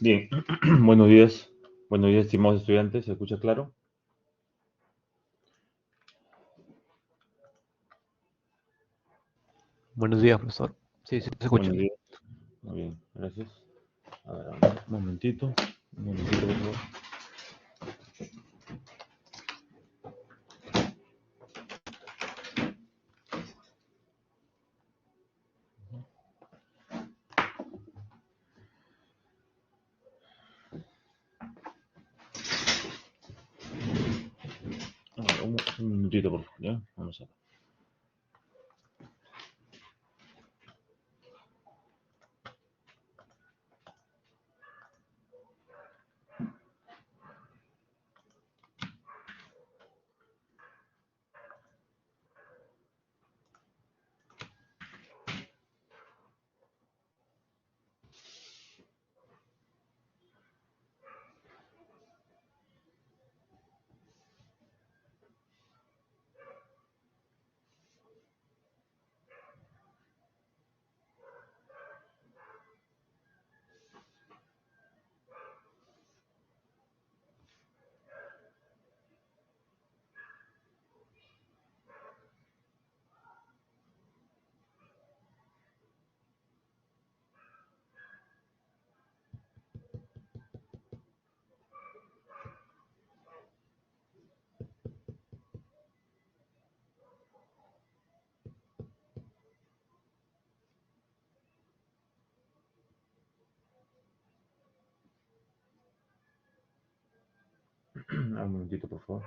Bien, buenos días. Buenos días, estimados estudiantes. ¿Se escucha claro? Buenos días, profesor. Sí, sí, se escucha. Buenos días. Muy bien, gracias. A ver, un momentito. Un momentito, por favor. A ver, un minutito, por favor. ¿Ya? Vamos a ver. Un momentito, por favor.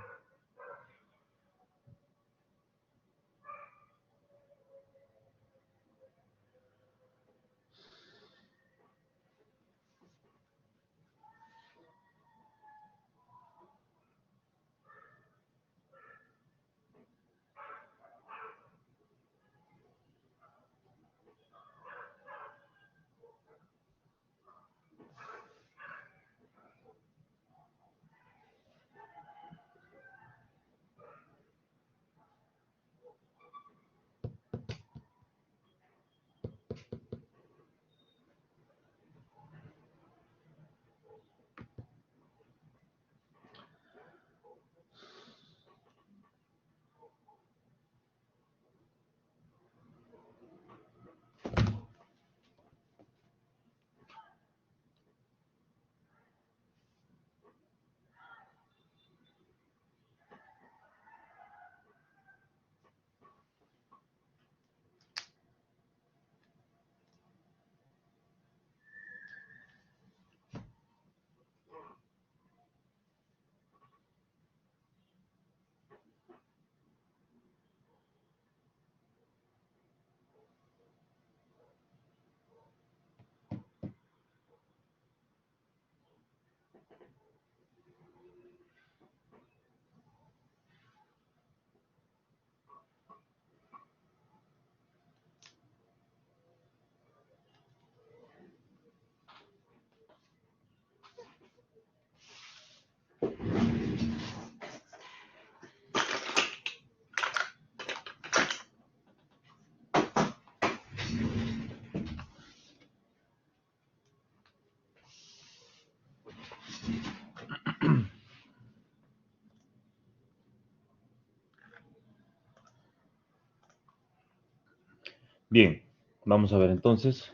Bien, vamos a ver entonces.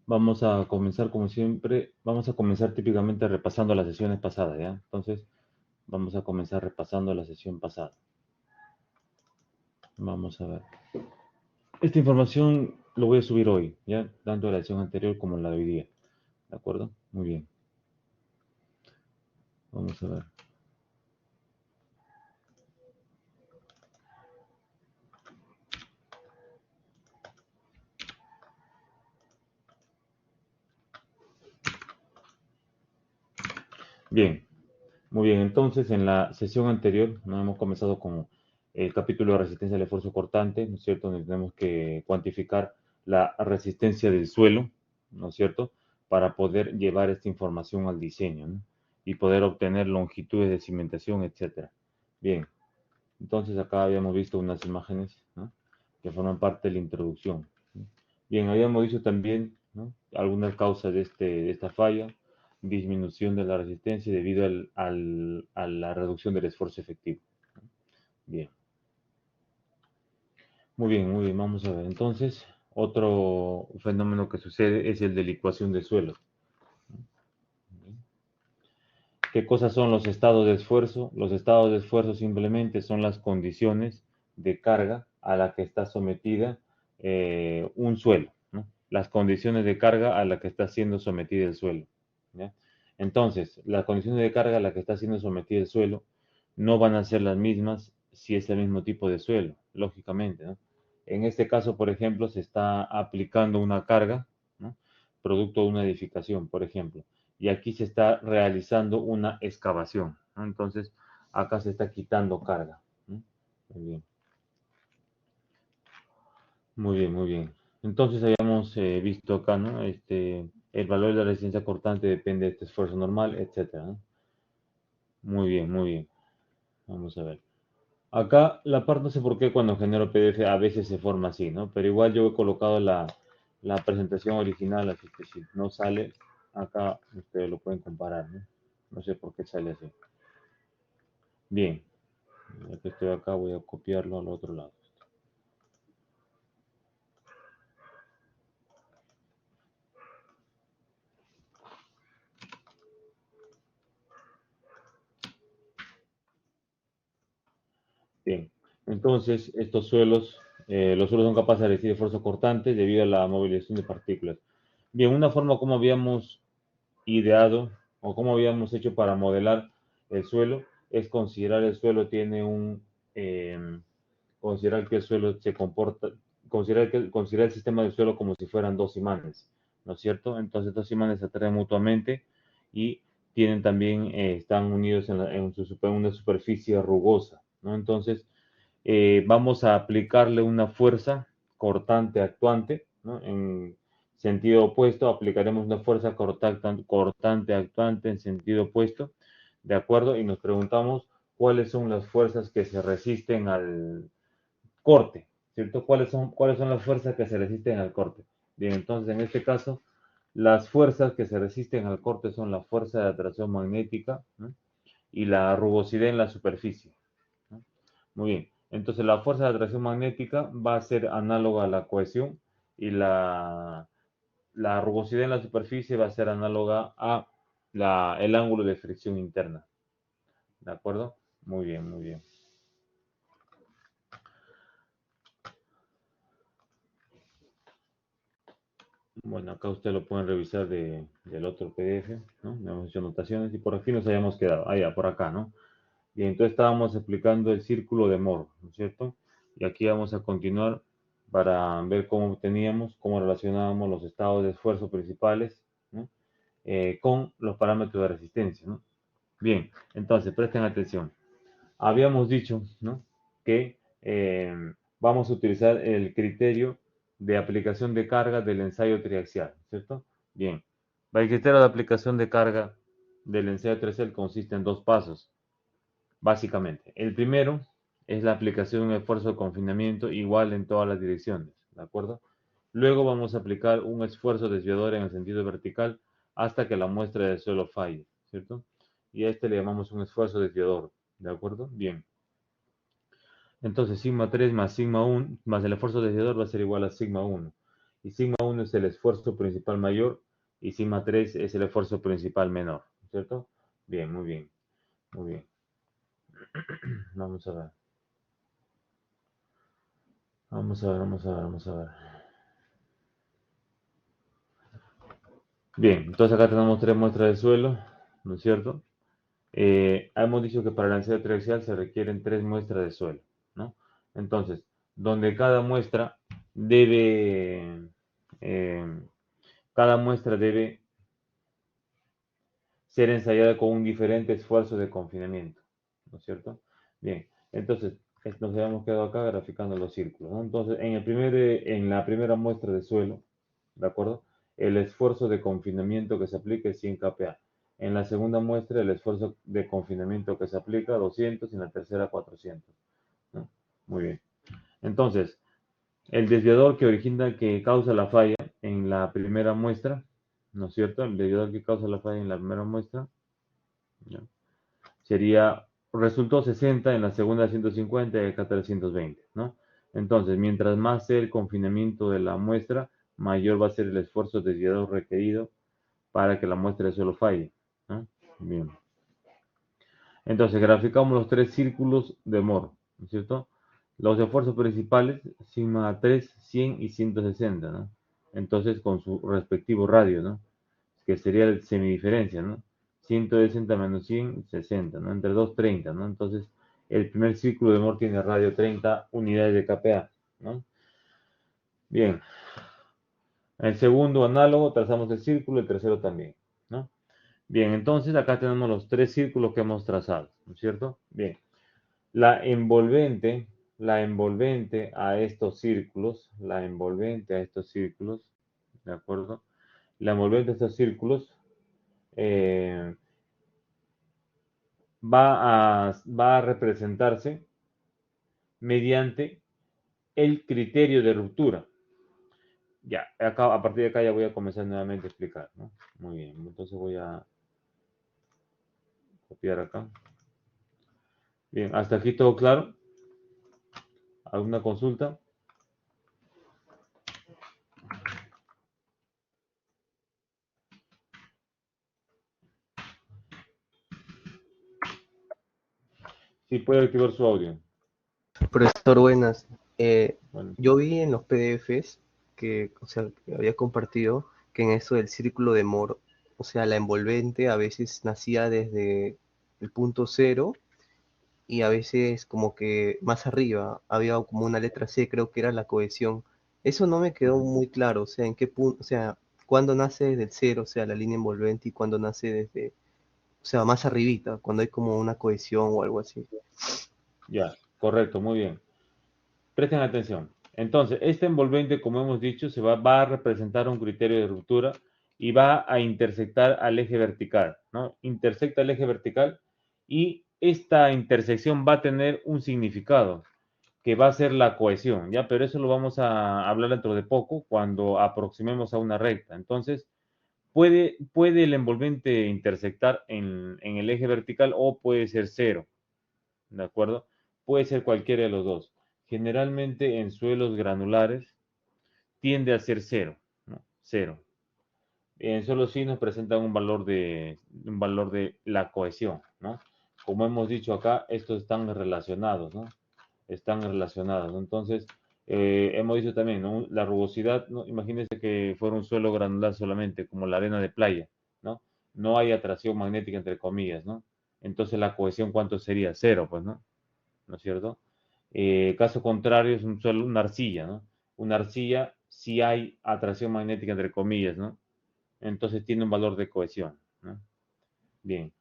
Vamos a comenzar como siempre. Vamos a comenzar típicamente repasando las sesiones pasadas, ¿ya? Entonces, vamos a comenzar repasando la sesión pasada. Vamos a ver. Esta información lo voy a subir hoy, ¿ya? Tanto la sesión anterior como la de hoy día. ¿De acuerdo? Muy bien. Vamos a ver. Bien, muy bien. Entonces, en la sesión anterior, ¿no? Hemos comenzado con el capítulo de resistencia al esfuerzo cortante, ¿no es cierto? Donde tenemos que cuantificar la resistencia del suelo, ¿no es cierto? Para poder llevar esta información al diseño, ¿no? Y poder obtener longitudes de cimentación, etcétera. Bien, entonces acá habíamos visto unas imágenes, ¿no? Que forman parte de la introducción, ¿no? Bien, habíamos dicho también ¿no? Algunas causas de esta falla: disminución de la resistencia debido a la reducción del esfuerzo efectivo. Bien. Muy bien, vamos a ver. Entonces, otro fenómeno que sucede es el de licuación de suelo. ¿Qué cosas son los estados de esfuerzo? Los estados de esfuerzo simplemente son las condiciones de carga a la que está sometida un suelo, ¿no? Las condiciones de carga a la que está siendo sometida el suelo, ¿ya? Entonces, las condiciones de carga a la que está siendo sometida el suelo no van a ser las mismas si es el mismo tipo de suelo, lógicamente, ¿no? En este caso, por ejemplo, se está aplicando una carga, ¿no? Producto de una edificación, por ejemplo, y aquí se está realizando una excavación, ¿no? Entonces, acá se está quitando carga, ¿no? Muy bien. Muy bien, muy bien. Entonces habíamos visto acá, ¿no? El valor de la resistencia cortante depende de este esfuerzo normal, etcétera, ¿no? Muy bien, muy bien. Vamos a ver. Acá la parte no sé por qué cuando genero PDF a veces se forma así, ¿no? Pero igual yo he colocado la presentación original, así que si no sale, acá ustedes lo pueden comparar, ¿no? No sé por qué sale así. Bien, ya que estoy acá voy a copiarlo al otro lado. Bien, entonces estos suelos, los suelos son capaces de resistir esfuerzos cortantes debido a la movilización de partículas. Bien, una forma como habíamos ideado o como habíamos hecho para modelar el suelo es considerar el suelo tiene considerar que el suelo se comporta, considerar el sistema del suelo como si fueran dos imanes, ¿no es cierto? Entonces dos imanes se atraen mutuamente y tienen también, están unidos en una superficie rugosa, ¿no? Entonces, vamos a aplicarle una fuerza cortante actuante, ¿no? En sentido opuesto, aplicaremos una fuerza cortante actuante en sentido opuesto, ¿de acuerdo? Y nos preguntamos cuáles son las fuerzas que se resisten al corte, ¿cierto? Cuáles son las fuerzas que se resisten al corte? Bien, entonces en este caso, las fuerzas que se resisten al corte son la fuerza de atracción magnética, ¿no? Y la rugosidad en la superficie, ¿no? Muy bien. Entonces la fuerza de atracción magnética va a ser análoga a la cohesión y la rugosidad en la superficie va a ser análoga a el ángulo de fricción interna. ¿De acuerdo? Muy bien, muy bien. Bueno, acá ustedes lo pueden revisar del otro PDF, ¿no? Hemos hecho anotaciones y por aquí nos habíamos quedado. Ah, ya, por acá, ¿no? Y entonces estábamos explicando el círculo de Moore, ¿no es cierto? Y aquí vamos a continuar para ver cómo teníamos, cómo relacionábamos los estados de esfuerzo principales, ¿no? Con los parámetros de resistencia, ¿no? Bien, entonces presten atención. Habíamos dicho, ¿no? Que vamos a utilizar el criterio de aplicación de carga del ensayo triaxial, ¿cierto? Bien, el criterio de aplicación de carga del ensayo triaxial consiste en dos pasos, básicamente. El primero es la aplicación de un esfuerzo de confinamiento igual en todas las direcciones, ¿de acuerdo? Luego vamos a aplicar un esfuerzo desviador en el sentido vertical hasta que la muestra del suelo falle, ¿cierto? Y a este le llamamos un esfuerzo desviador, ¿de acuerdo? Bien. Entonces, sigma 3 más sigma 1 más el esfuerzo desviador va a ser igual a sigma 1. Y sigma 1 es el esfuerzo principal mayor y sigma 3 es el esfuerzo principal menor, ¿cierto? Bien, muy bien, muy bien. Vamos a ver. Vamos a ver, vamos a ver, vamos a ver. Bien, entonces acá tenemos tres muestras de suelo, ¿no es cierto? Hemos dicho que para el ensayo triaxial se requieren tres muestras de suelo, ¿no? Entonces, donde eh, cada muestra debe ser ensayada con un diferente esfuerzo de confinamiento, ¿no es cierto? Bien, entonces nos habíamos quedado acá graficando los círculos, ¿no? Entonces, en la primera muestra de suelo, ¿de acuerdo? El esfuerzo de confinamiento que se aplica es 100 kPa. En la segunda muestra, el esfuerzo de confinamiento que se aplica 200 y en la tercera 400, ¿no? Muy bien. Entonces, El desviador que causa la falla en la primera muestra, ¿no es cierto? El desviador que causa la falla en la primera muestra, ¿ya? Sería, resultó 60, en la segunda 150 y acá 320, ¿no? Entonces, mientras más sea el confinamiento de la muestra, mayor va a ser el esfuerzo desviador requerido para que la muestra de suelo falle, ¿no? Bien. Entonces, graficamos los tres círculos de Moore, ¿no es cierto? Los esfuerzos principales, sigma 3, 100 y 160, ¿no? Entonces, con su respectivo radio, ¿no? Que sería el semidiferencia, ¿no? 160 menos 100, 60, ¿no? Entre 2, 30, ¿no? Entonces, el primer círculo de Moore tiene radio 30 unidades de kPa, ¿no? Bien. El segundo análogo, trazamos el círculo, el tercero también, ¿no? Bien, entonces acá tenemos los tres círculos que hemos trazado, ¿no es cierto? Bien. La envolvente a estos círculos, ¿de acuerdo? La envolvente a estos círculos eh, va a representarse mediante el criterio de ruptura. Ya, acá, a partir de acá ya voy a comenzar nuevamente a explicar, ¿no? Muy bien, entonces voy a copiar acá. Bien, hasta aquí todo claro. ¿Alguna consulta? Sí, puede activar su audio. Profesor, buenas. Bueno, Yo vi en los PDFs que, o sea, que había compartido que en eso del círculo de Moore, o sea, la envolvente a veces nacía desde el punto cero y a veces como que más arriba había como una letra C, creo que era la cohesión. Eso no me quedó muy claro, o sea, en qué punto, o sea, cuándo nace desde el cero, o sea, la línea envolvente y cuándo nace desde, o sea, más arribita, cuando hay como una cohesión o algo así. ya, correcto, muy bien. Presten atención. Entonces, este envolvente, como hemos dicho, va a representar un criterio de ruptura y va a intersectar al eje vertical, ¿no? Intersecta el eje vertical y esta intersección va a tener un significado, que va a ser la cohesión, ¿ya? Pero eso lo vamos a hablar dentro de poco, cuando aproximemos a una recta. Entonces, puede el envolvente intersectar en el eje vertical o puede ser cero, ¿de acuerdo? Puede ser cualquiera de los dos. Generalmente en suelos granulares tiende a ser cero, ¿no? Cero. En suelos finos presentan un valor de la cohesión, ¿no? Como hemos dicho acá, estos están relacionados, ¿no? Están relacionados, ¿no? Entonces, hemos dicho también, ¿no? La rugosidad, ¿no? Imagínense que fuera un suelo granular solamente, como la arena de playa, ¿no? No hay atracción magnética entre comillas, ¿no? Entonces la cohesión, ¿cuánto sería? Cero, pues, ¿no? ¿No es cierto? Caso contrario es una arcilla, ¿no? Una arcilla sí hay atracción magnética entre comillas, ¿no? Entonces tiene un valor de cohesión, ¿no? Bien.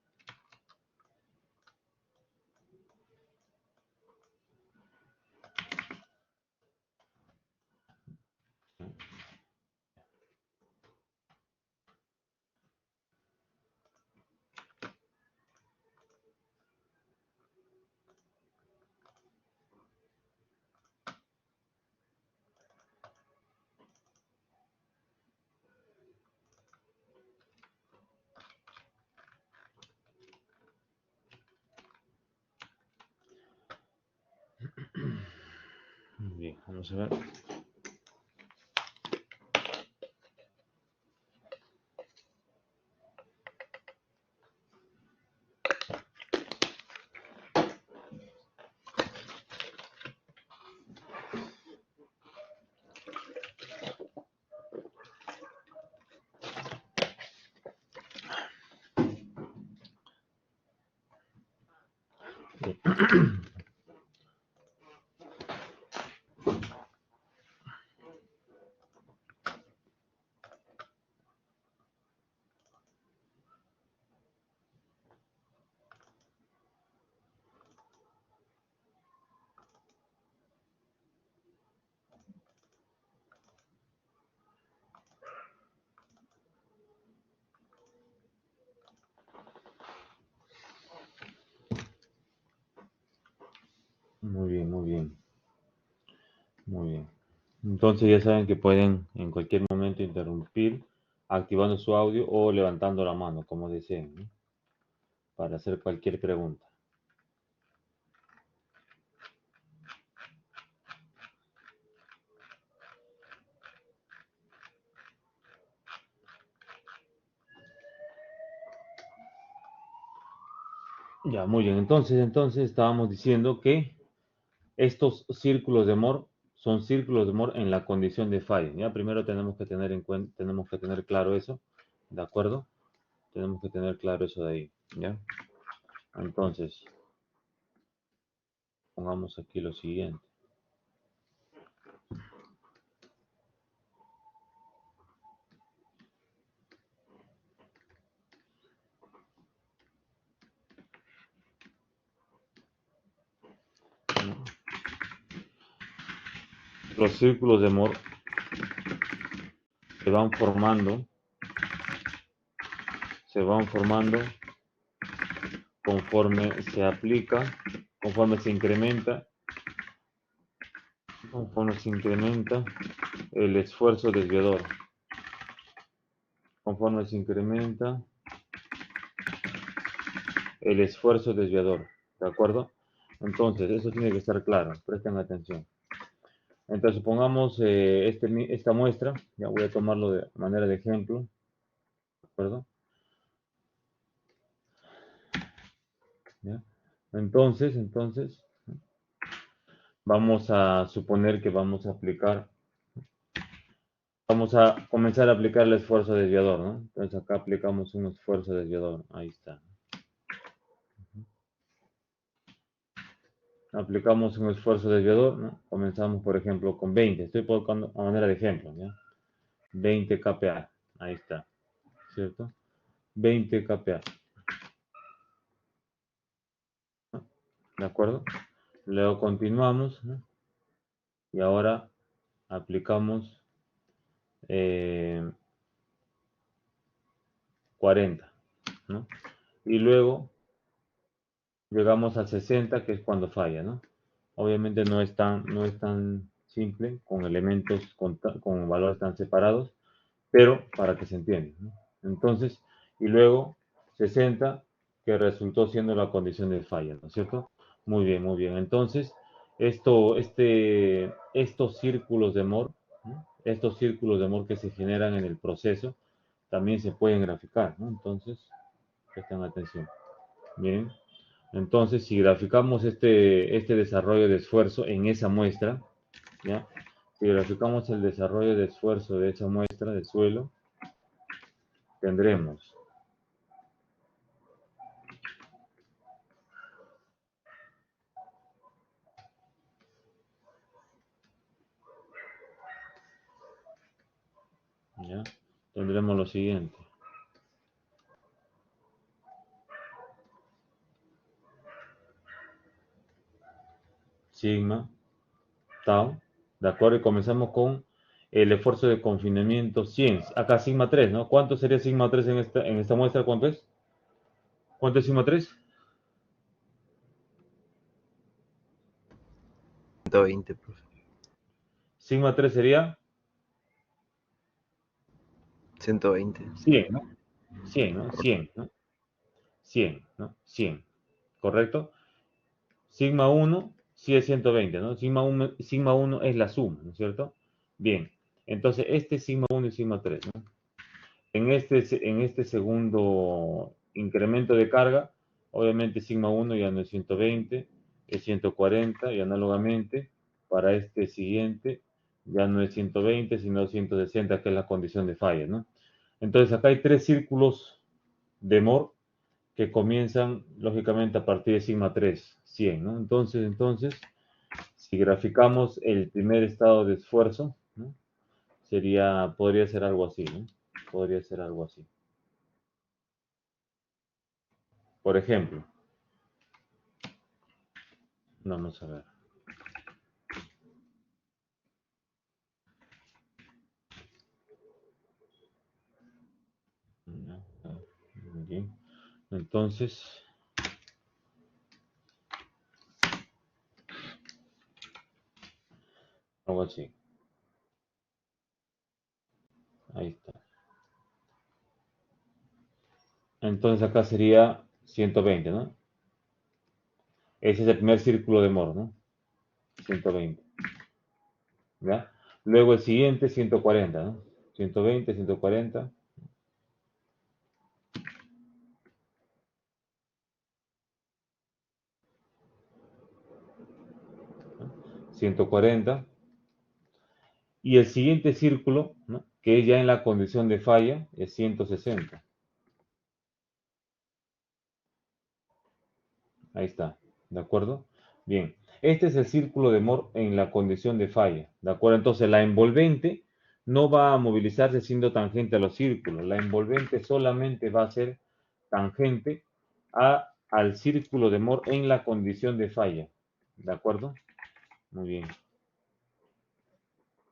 Bien, vamos a ver. Muy bien, muy bien. Muy bien. Entonces ya saben que pueden en cualquier momento interrumpir activando su audio o levantando la mano, como deseen, ¿no? Para hacer cualquier pregunta. Ya, muy bien. Entonces estábamos diciendo que estos círculos de Moore son círculos de Moore en la condición de falla. Ya, primero tenemos que tener en cuenta, tenemos que tener claro eso, ¿de acuerdo? Tenemos que tener claro eso de ahí, ¿ya? Entonces, pongamos aquí lo siguiente. Los círculos de Moore se van formando, se van formando conforme se aplica, conforme se incrementa, conforme se incrementa el esfuerzo desviador, conforme se incrementa el esfuerzo desviador, ¿de acuerdo? Entonces, eso tiene que estar claro, presten atención. Entonces, pongamos esta muestra, ya voy a tomarlo de manera de ejemplo, ¿de acuerdo? ¿Ya? Entonces, vamos a suponer que vamos a aplicar, vamos a comenzar a aplicar el esfuerzo desviador, ¿no? Entonces, acá aplicamos un esfuerzo desviador, ahí está. Aplicamos un esfuerzo desviador, ¿no? Comenzamos, por ejemplo, con 20, estoy colocando a manera de ejemplo, ¿ya? 20 kPa, ahí está, ¿cierto? 20 kPa, ¿no? ¿De acuerdo? Luego continuamos, ¿no? Y ahora aplicamos 40, ¿no? Y luego llegamos a 60, que es cuando falla, ¿no? Obviamente no es tan simple con elementos con valores tan separados, pero para que se entienda, ¿no? Entonces, y luego 60, que resultó siendo la condición de falla, ¿no es cierto? Muy bien, muy bien. Entonces, estos círculos de Moore, ¿no? Estos círculos de Moore que se generan en el proceso, también se pueden graficar, ¿no? Entonces, presten atención. Bien. Entonces, si graficamos este desarrollo de esfuerzo en esa muestra, ¿ya? Si graficamos el desarrollo de esfuerzo de esa muestra de suelo, tendremos, ¿ya? Tendremos lo siguiente. Sigma, tau, ¿de acuerdo? Y comenzamos con el esfuerzo de confinamiento 100. Acá sigma 3, ¿no? ¿Cuánto sería sigma 3 en esta muestra? ¿Cuánto es? ¿Cuánto es sigma 3? 120, profe. Sigma 3 sería 120. 100, ¿no? 100, ¿no? 100, ¿no? 100, ¿no? 100, ¿correcto? Sigma 1 sí es 120, ¿no? Sigma 1 es la suma, ¿no es cierto? Bien, entonces este es sigma 1 y sigma 3, ¿no? En este segundo incremento de carga, obviamente sigma 1 ya no es 120, es 140 y análogamente para este siguiente ya no es 120, sino 160, que es la condición de falla, ¿no? Entonces acá hay tres círculos de Moore que comienzan lógicamente a partir de sigma 3, 100, ¿no? Entonces, si graficamos el primer estado de esfuerzo, ¿no? Podría ser algo así, ¿no? Podría ser algo así. Por ejemplo, vamos a ver. Aquí. Entonces, algo así. Ahí está. Entonces acá sería 120, ¿no? Ese es el primer círculo de Moore, ¿no? 120. ¿Ya? Luego el siguiente, 140, ¿no? 120, 140. 140. Y el siguiente círculo, ¿no? Que es ya en la condición de falla, es 160. Ahí está, ¿de acuerdo? Bien, este es el círculo de Moore en la condición de falla, ¿de acuerdo? Entonces la envolvente no va a movilizarse siendo tangente a los círculos, la envolvente solamente va a ser tangente al círculo de Moore en la condición de falla, ¿de acuerdo? Muy bien,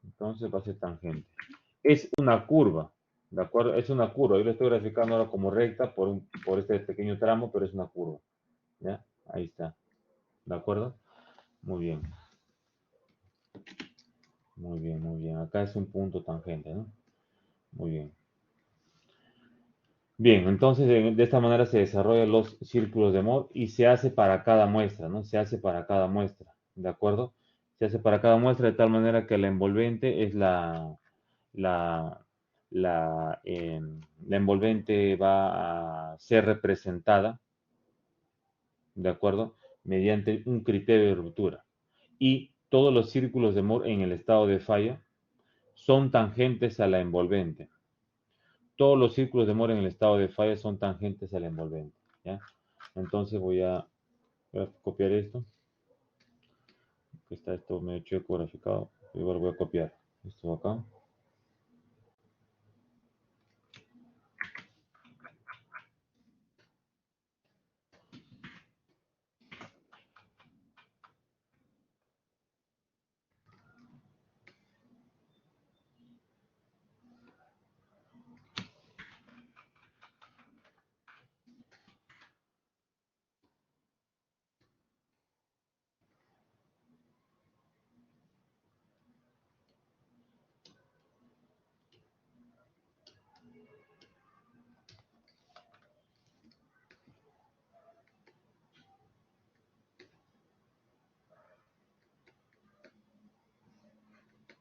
entonces va a ser tangente. Es una curva, ¿de acuerdo? Es una curva, yo lo estoy graficando ahora como recta por este pequeño tramo, pero es una curva, ¿ya? Ahí está, ¿de acuerdo? Muy bien. Muy bien, muy bien. Acá es un punto tangente, ¿no? Muy bien. Bien, entonces de esta manera se desarrollan los círculos de Moore y se hace para cada muestra, ¿no? Se hace para cada muestra, ¿de acuerdo? Se hace para cada muestra de tal manera que la envolvente es la, la envolvente va a ser representada, ¿de acuerdo? Mediante un criterio de ruptura. Y todos los círculos de Moore en el estado de falla son tangentes a la envolvente. Todos los círculos de Moore en el estado de falla son tangentes al envolvente, ¿ya? Entonces voy a copiar esto, que está esto medio chueco graficado, igual voy a copiar esto acá.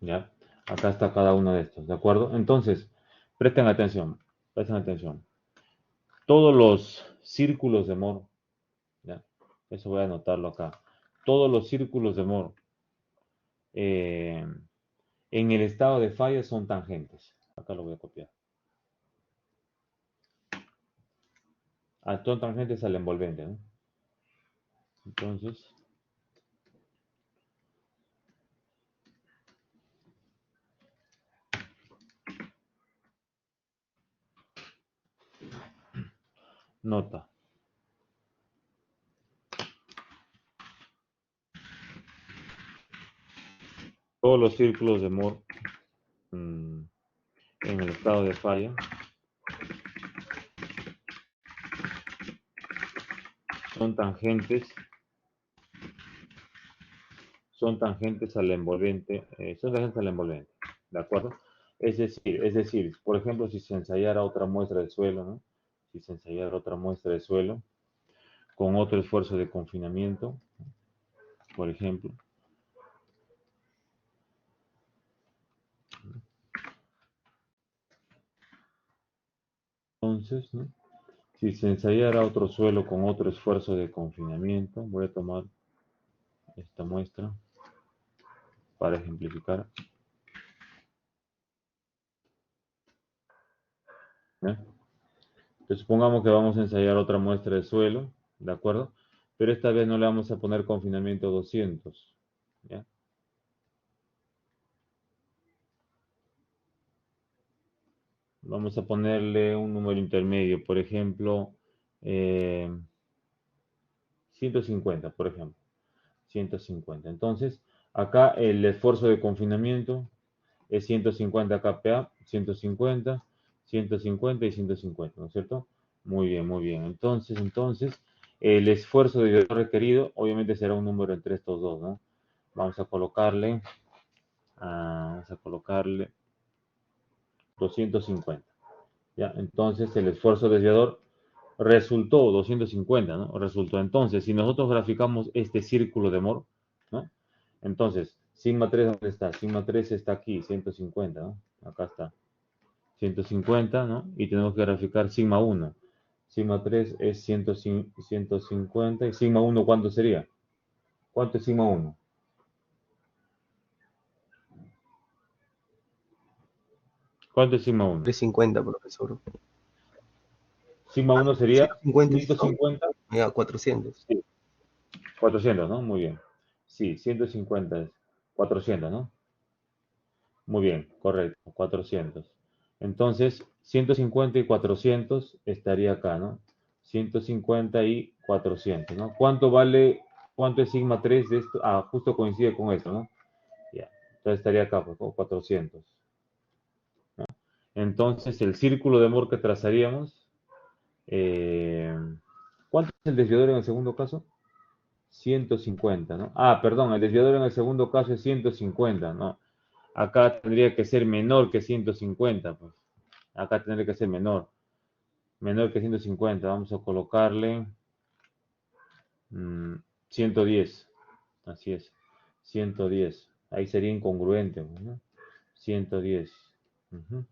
¿Ya? Acá está cada uno de estos, ¿de acuerdo? Entonces, presten atención, presten atención. Todos los círculos de Moore, ¿ya? Eso voy a anotarlo acá. Todos los círculos de Moore en el estado de falla son tangentes. Acá lo voy a copiar. Son tangentes al envolvente, ¿no? Entonces, nota. Todos los círculos de Moore en el estado de falla son tangentes al envolvente, ¿de acuerdo? Es decir, por ejemplo, si se ensayara otra muestra de suelo, ¿no? Si se ensayara otra muestra de suelo con otro esfuerzo de confinamiento, por ejemplo, entonces, ¿no? Si se ensayara otro suelo con otro esfuerzo de confinamiento, voy a tomar esta muestra para ejemplificar. ¿Eh? Entonces, supongamos que vamos a ensayar otra muestra de suelo, ¿de acuerdo? Pero esta vez no le vamos a poner confinamiento 200, ¿ya? Vamos a ponerle un número intermedio, por ejemplo, 150, por ejemplo. 150. Entonces, acá el esfuerzo de confinamiento es 150 kPa, 150, 150 y 150, ¿no es cierto? Muy bien, muy bien. Entonces, el esfuerzo de requerido obviamente será un número entre estos dos, ¿no? Vamos a colocarle 250. ¿Ya? Entonces el esfuerzo desviador resultó 250, ¿no? Resultó. Entonces, si nosotros graficamos este círculo de Moore, ¿no? Entonces, sigma 3, ¿dónde está? Sigma 3 está aquí, 150, ¿no? Acá está. 150, ¿no? Y tenemos que graficar sigma 1. Sigma 3 es 150. ¿Y sigma 1 cuánto sería? ¿Cuánto es sigma 1? ¿Cuánto es sigma 1? 350, profesor. Sigma 1 sería 150, 150. ya, 400. Sí, 400, ¿no? Muy bien. Sí, 150 es 400, ¿no? Muy bien, correcto, 400. Entonces, 150 y 400 estaría acá, ¿no? 150 y 400, ¿no? ¿Cuánto es sigma 3 de esto? Ah, justo coincide con esto, ¿no? Ya, entonces estaría acá, pues, ¿no? 400. ¿No? Entonces, el círculo de Moore que trazaríamos, ¿cuánto es el desviador en el segundo caso? 150, ¿no? Ah, perdón, el desviador en el segundo caso es 150, ¿no? Acá tendría que ser menor que 150, pues. Acá tendría que ser menor. Menor que 150. Vamos a colocarle 110. Así es. 110. Ahí sería incongruente, ¿no? 110. Ujú.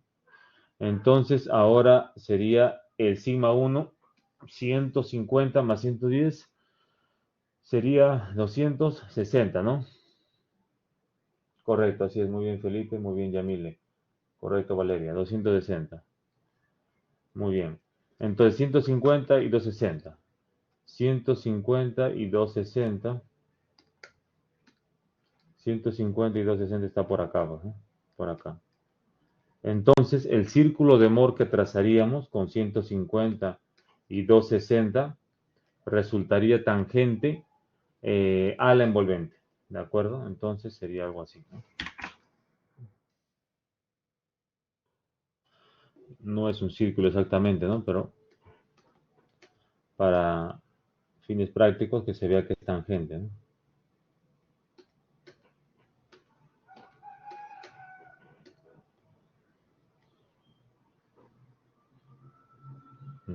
Entonces, ahora sería el sigma 1, 150 más 110, sería 260, ¿no? Correcto, así es. Muy bien, Felipe. Muy bien, Yamile. Correcto, Valeria. 260. Muy bien. Entonces, 150 y 260. 150 y 260. 150 y 260 está por acá, ¿no? Por acá. Entonces, el círculo de Moore que trazaríamos con 150 y 260 resultaría tangente a la envolvente. ¿De acuerdo? Entonces sería algo así, ¿no? No es un círculo exactamente, ¿no? Pero para fines prácticos que se vea que es tangente, ¿no?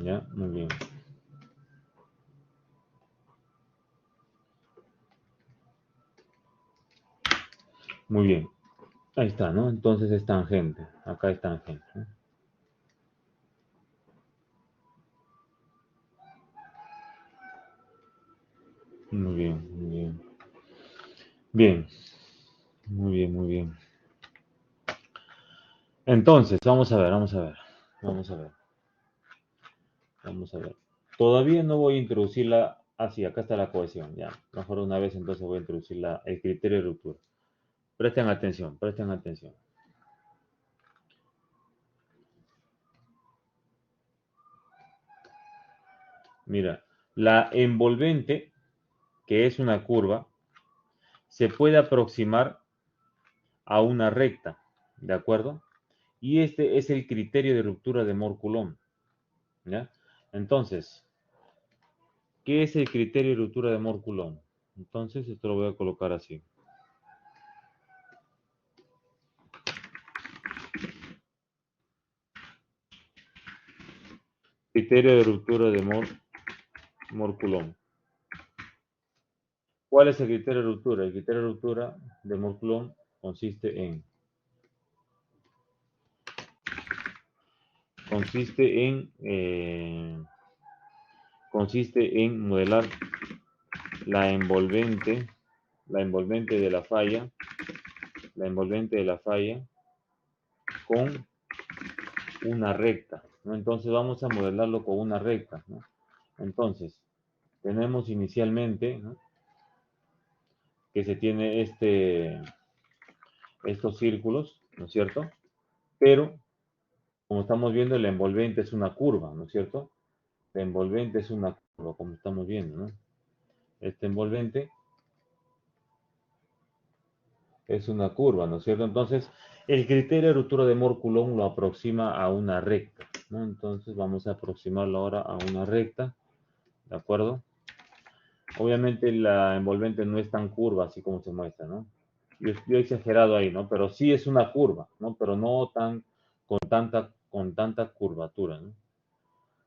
Ya, muy bien. Muy bien. Ahí está, ¿no? Entonces es tangente. Acá es tangente, ¿no? Muy bien, muy bien. Bien, muy bien, muy bien. Entonces, vamos a ver, vamos a ver, vamos a ver, vamos a ver. Todavía no voy a introducir la... Ah, sí, acá está la cohesión, ya. Mejor una vez entonces voy a introducir el criterio de ruptura. Presten atención, presten atención. Mira, la envolvente, que es una curva, se puede aproximar a una recta, ¿de acuerdo? Y este es el criterio de ruptura de Moore-Coulomb, ¿ya? Entonces, ¿qué es el criterio de ruptura de Moore-Coulomb? Entonces, esto lo voy a colocar así. Criterio de ruptura de Moore-Coulomb. ¿Cuál es el criterio de ruptura? El criterio de ruptura de Moore-Coulomb consiste en modelar la envolvente de la falla, con una recta, ¿no? Entonces vamos a modelarlo con una recta, ¿no? Entonces, tenemos inicialmente, ¿no?, que se tiene estos círculos, ¿no es cierto? Pero, como estamos viendo, la envolvente es una curva, ¿no es cierto? La envolvente es una curva, como estamos viendo, ¿no? Esta envolvente es una curva, ¿no es cierto? Entonces, el criterio de ruptura de Moore-Coulomb lo aproxima a una recta, ¿no? Entonces, vamos a aproximarlo ahora a una recta, ¿de acuerdo? Obviamente la envolvente no es tan curva así como se muestra, ¿no? Yo he exagerado ahí, ¿no? Pero sí es una curva, ¿no? Pero no tan con tanta curvatura, ¿no?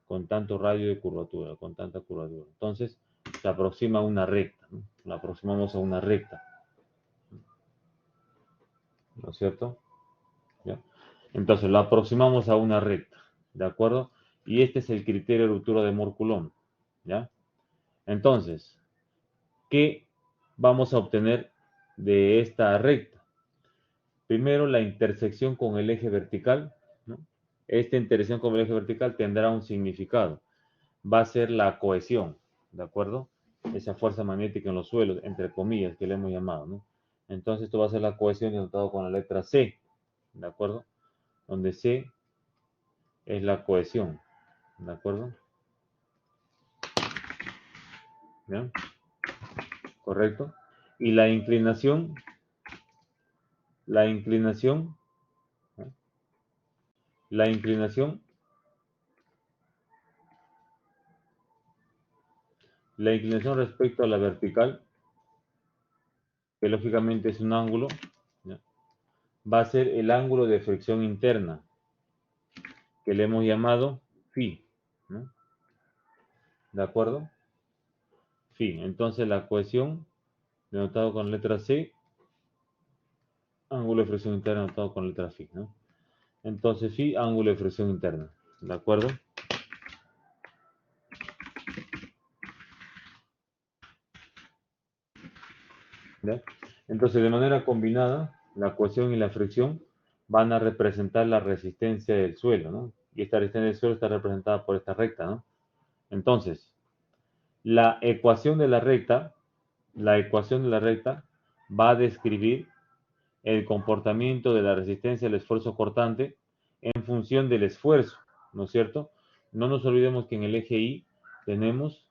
Con tanto radio de curvatura, con tanta curvatura. Entonces, se aproxima a una recta, ¿no? La aproximamos a una recta, ¿no es cierto? ¿Ya? Entonces, la aproximamos a una recta, ¿de acuerdo? Y este es el criterio de ruptura de Mohr-Coulomb, ¿ya? Entonces, ¿qué vamos a obtener de esta recta? Primero, la intersección con el eje vertical, ¿no? Esta intersección con el eje vertical tendrá un significado. Va a ser la cohesión, ¿de acuerdo? Esa fuerza magnética en los suelos, entre comillas, que le hemos llamado, ¿no? Entonces, esto va a ser la cohesión denotado con la letra C, ¿de acuerdo? Donde C es la cohesión, ¿de acuerdo? ¿Ya? ¿Correcto? Y la inclinación, ¿no? La inclinación respecto a la vertical, que lógicamente es un ángulo, ¿ya? Va a ser el ángulo de fricción interna, que le hemos llamado phi, ¿no? ¿De acuerdo? Phi. Entonces la cohesión, denotado con la letra C, ángulo de fricción interna denotado con la letra phi, ¿no? Entonces phi, ángulo de fricción interna, ¿de acuerdo? ¿Ya? Entonces, de manera combinada, la cohesión y la fricción van a representar la resistencia del suelo, ¿no? Y esta resistencia del suelo está representada por esta recta, ¿no? Entonces, la ecuación de la recta va a describir el comportamiento de la resistencia al esfuerzo cortante en función del esfuerzo, ¿no es cierto? No nos olvidemos que en el eje Y tenemos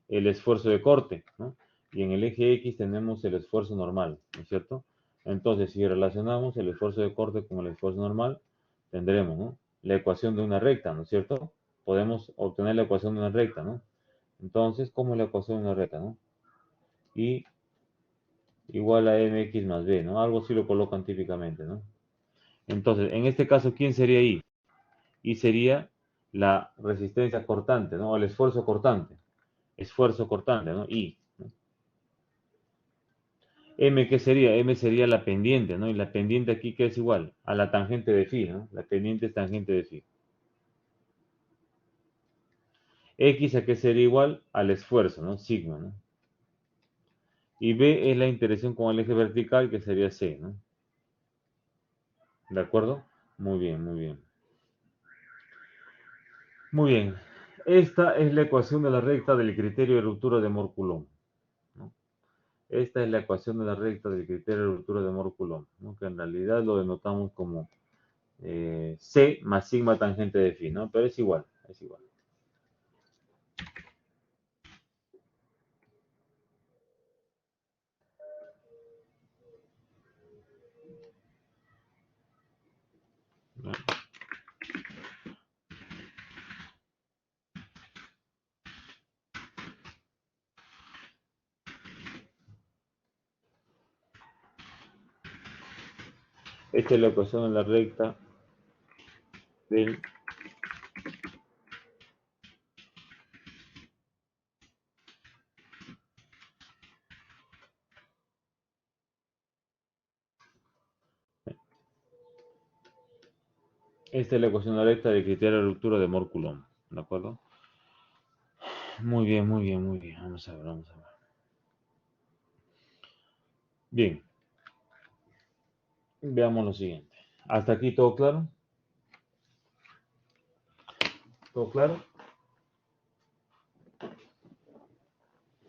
el esfuerzo de corte, ¿no? Y en el eje X tenemos el esfuerzo normal, ¿no es cierto? Entonces, si relacionamos el esfuerzo de corte con el esfuerzo normal, tendremos, ¿no? La ecuación de una recta, ¿no es cierto? Podemos obtener la ecuación de una recta, ¿no? Entonces, ¿cómo es la ecuación de una recta, no? Y igual a mx más b, ¿no? Algo así lo colocan típicamente, ¿no? Entonces, en este caso, ¿quién sería I? I sería la resistencia cortante, ¿no? El esfuerzo cortante, ¿no? I. ¿No? M, ¿qué sería? M sería la pendiente, ¿no? Y la pendiente aquí, ¿qué es igual? A la tangente de phi, ¿no? La pendiente es tangente de phi. X, ¿a qué sería igual? Al esfuerzo, ¿no? Sigma, ¿no? Y B es la interacción con el eje vertical, que sería C, ¿no? ¿De acuerdo? Muy bien, muy bien. Muy bien. Esta es la ecuación de la recta del criterio de ruptura de Mohr-Coulomb, ¿no? Esta es la ecuación de la recta del criterio de ruptura de Mohr-Coulomb, ¿no? Que en realidad lo denotamos como C más sigma tangente de phi, ¿no? Pero es igual, es igual. ¿No? Esta es la ecuación de la recta del Esta es la ecuación de la recta del criterio de ruptura de Mohr-Coulomb, ¿de acuerdo? Muy bien, muy bien, muy bien. Vamos a ver, vamos a ver. Bien. Veamos lo siguiente. ¿Hasta aquí todo claro? ¿Todo claro?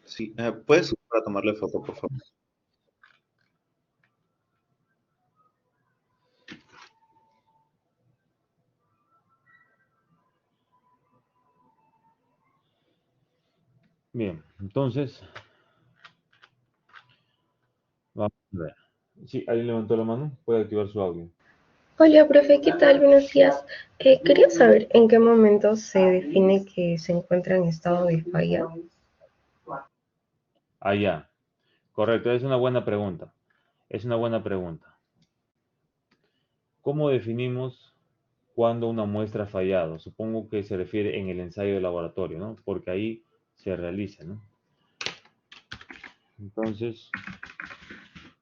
Sí, ¿puedes para tomarle foto, por favor? Bien, entonces, vamos a ver. Sí, ahí levantó la mano. Puede activar su audio. Hola, profe, ¿qué tal? Buenos días. Quería saber en qué momento se define que se encuentra en estado de falla. Allá. Correcto, es una buena pregunta. Es una buena pregunta. ¿Cómo definimos cuando una muestra ha fallado? Supongo que se refiere en el ensayo de laboratorio, ¿no? Porque ahí se realiza, ¿no? Entonces,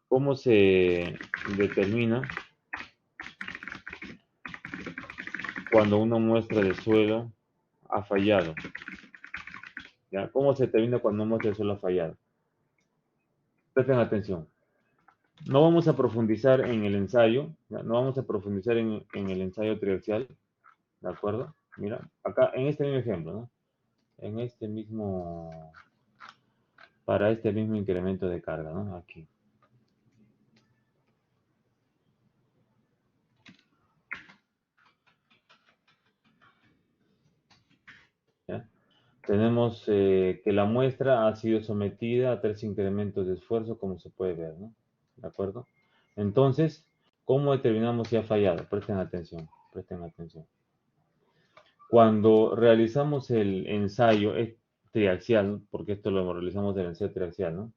¿cómo se determina cuando una muestra de suelo ha fallado? ¿Ya? ¿Cómo se determina cuando una muestra de suelo ha fallado? Presten atención. No vamos a profundizar en el ensayo, ¿ya? No vamos a profundizar en el ensayo triaxial, ¿de acuerdo? Mira, acá en este mismo ejemplo, ¿no? En este mismo, para este mismo incremento de carga, ¿no? Aquí. ¿Ya? Tenemos que la muestra ha sido sometida a 3 incrementos de esfuerzo, como se puede ver, ¿no? ¿De acuerdo? Entonces, ¿cómo determinamos si ha fallado? Presten atención, presten atención. Cuando realizamos el ensayo triaxial, porque esto lo realizamos del ensayo triaxial, ¿no?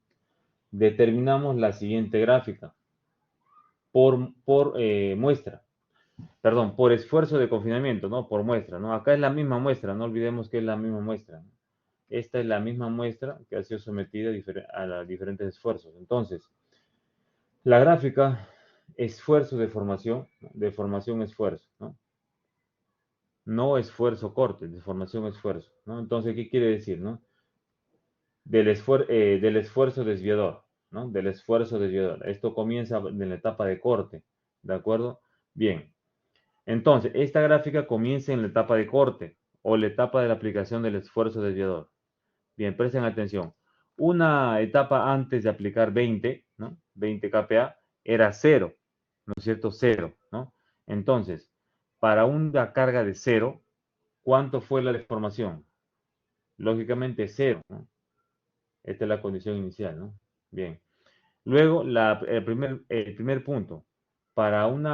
Determinamos la siguiente gráfica por muestra, perdón, por esfuerzo de confinamiento, ¿no? Por muestra, ¿no? Acá es la misma muestra, no olvidemos que es la misma muestra, ¿no? Esta es la misma muestra que ha sido sometida a diferentes esfuerzos. Entonces, la gráfica esfuerzo de formación esfuerzo, ¿no? No esfuerzo corte, de formación esfuerzo, ¿no? Entonces, ¿qué quiere decir, no? Del esfuerzo desviador, ¿no? Del esfuerzo desviador. Esto comienza en la etapa de corte, ¿de acuerdo? Bien. Entonces, esta gráfica comienza en la etapa de corte o la etapa de la aplicación del esfuerzo desviador. Bien, presten atención. Una etapa antes de aplicar 20, ¿no? 20 kPa era 0, ¿no es cierto? 0, ¿no? Entonces, para una carga de 0, ¿cuánto fue la deformación? Lógicamente 0, ¿no? Esta es la condición inicial, ¿no? Bien. Luego, el primer punto. Para un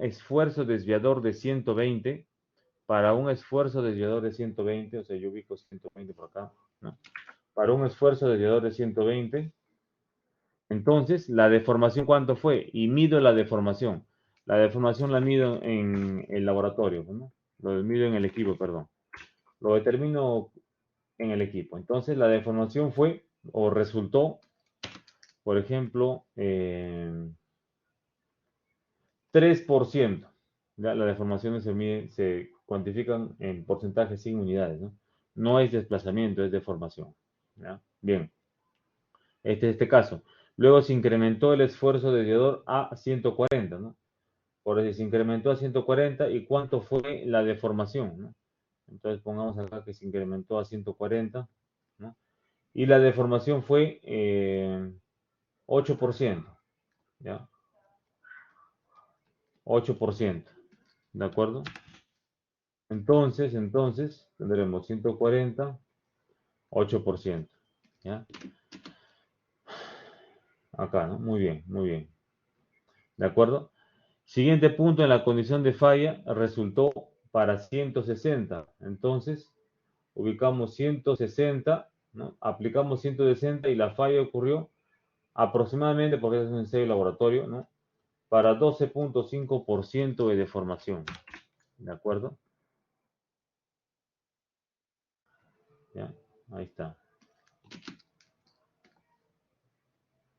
esfuerzo desviador de 120, para un esfuerzo desviador de 120, o sea, yo ubico 120 por acá, ¿no? Para un esfuerzo desviador de 120, entonces, ¿la deformación cuánto fue? Y mido la deformación. La deformación la mido en el laboratorio, ¿no? Lo mido en el equipo, perdón. Lo determino en el equipo. Entonces, la deformación fue o resultó, por ejemplo, 3%. ¿Ya? Las deformaciones se cuantifican en porcentajes sin unidades, ¿no? No es desplazamiento, es deformación. ¿Ya? Bien. Este es este caso. Luego se incrementó el esfuerzo desviador a 140, ¿no? Por eso se incrementó a 140 y ¿cuánto fue la deformación, ¿no? Entonces pongamos acá que se incrementó a 140, ¿no? Y la deformación fue 8%, ¿ya? 8%, ¿de acuerdo? Entonces tendremos 140, 8%, ¿ya? Acá, ¿no? Muy bien, muy bien. ¿De acuerdo? Siguiente punto, en la condición de falla resultó para 160. Entonces, ubicamos 160, ¿no? Aplicamos 160 y la falla ocurrió aproximadamente, porque es un ensayo laboratorio, ¿no? Para 12.5% de deformación. ¿De acuerdo? ¿Ya? Ahí está.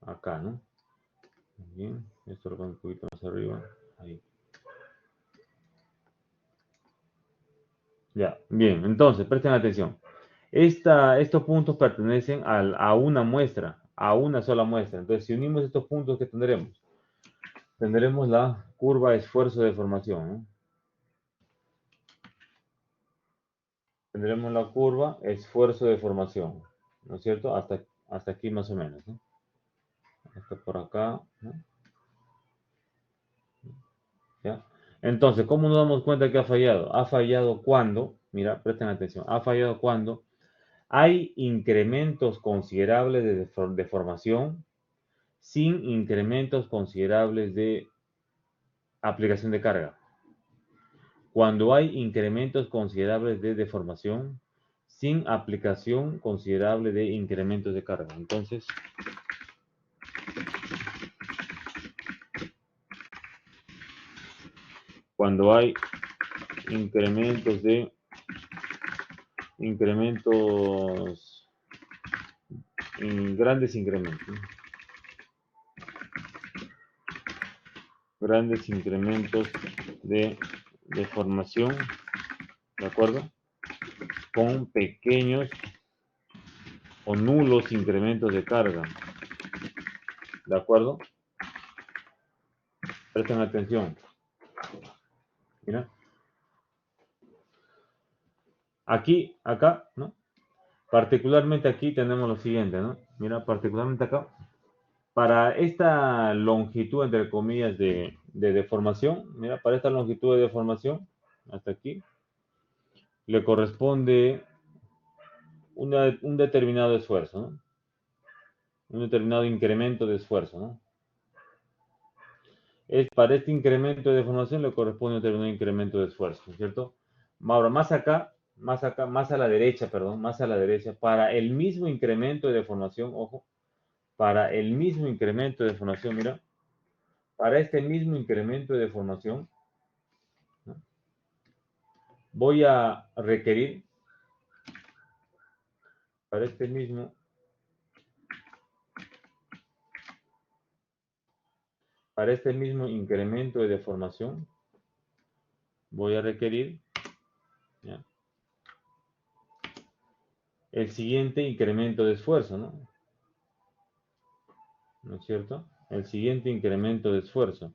Acá, ¿no? Muy bien. Esto lo pongo un poquito más arriba. Ahí. Ya, bien. Entonces, presten atención. Estos puntos pertenecen a una muestra, a una sola muestra. Entonces, si unimos estos puntos, ¿qué tendremos? Tendremos la curva esfuerzo de formación, ¿no? Tendremos la curva esfuerzo de formación, ¿no es cierto? Hasta aquí más o menos, ¿no? Hasta por acá, ¿no? ¿Ya? Entonces, ¿cómo nos damos cuenta que ha fallado? Ha fallado cuando, mira, presten atención, ha fallado cuando hay incrementos considerables de deformación sin incrementos considerables de aplicación de carga. Cuando hay incrementos considerables de deformación sin aplicación considerable de incrementos de carga. Entonces, cuando hay incrementos, grandes incrementos, ¿no? Grandes incrementos de deformación, ¿de acuerdo? Con pequeños o nulos incrementos de carga, ¿de acuerdo? Presten atención. Mira. Aquí, acá, ¿no? Particularmente aquí tenemos lo siguiente, ¿no? Mira, particularmente acá. Para esta longitud, entre comillas, de deformación, mira, para esta longitud de deformación, hasta aquí, le corresponde un determinado esfuerzo, ¿no? Un determinado incremento de esfuerzo, ¿no? Para este incremento de deformación le corresponde un determinado incremento de esfuerzo, ¿cierto? Ahora, más acá, más a la derecha, perdón, más a la derecha, para el mismo incremento de deformación, ojo, para el mismo incremento de deformación, mira, para este mismo incremento de deformación, ¿no? Voy a requerir, para este mismo incremento de deformación, voy a requerir, ¿ya?, el siguiente incremento de esfuerzo, ¿no? ¿No es cierto? El siguiente incremento de esfuerzo,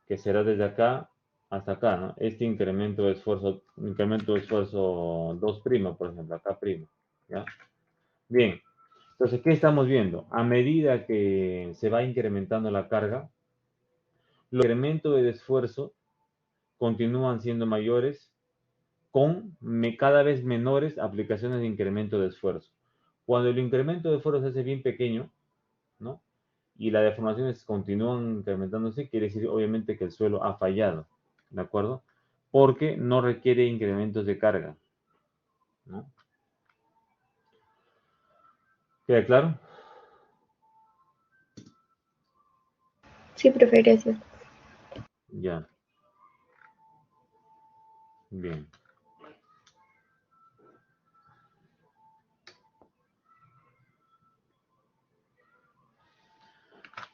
que será desde acá hasta acá, ¿no? Este incremento de esfuerzo 2', por ejemplo, acá prima, ¿ya? Bien, entonces, ¿qué estamos viendo? A medida que se va incrementando la carga, los incrementos de esfuerzo continúan siendo mayores con cada vez menores aplicaciones de incremento de esfuerzo. Cuando el incremento de esfuerzo se hace bien pequeño, ¿no?, y las deformaciones continúan incrementándose, quiere decir obviamente que el suelo ha fallado, ¿de acuerdo? Porque no requiere incrementos de carga, ¿no? ¿Queda claro? Sí, profe, gracias. Ya, bien.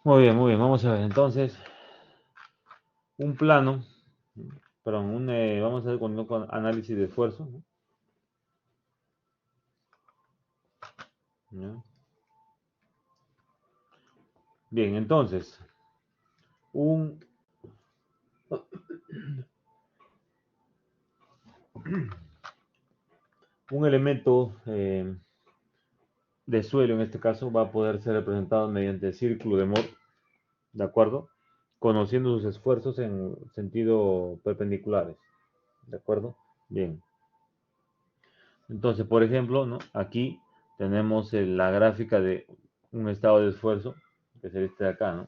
Muy bien, muy bien. Vamos a ver entonces un plano, perdón, vamos a ver con análisis de esfuerzo, ¿no? ¿Ya? Bien, entonces, un elemento de suelo, en este caso, va a poder ser representado mediante el círculo de Mohr, ¿de acuerdo? Conociendo sus esfuerzos en sentido perpendiculares, ¿de acuerdo? Bien. Entonces, por ejemplo, ¿no?, aquí tenemos la gráfica de un estado de esfuerzo, que es este de acá, ¿no?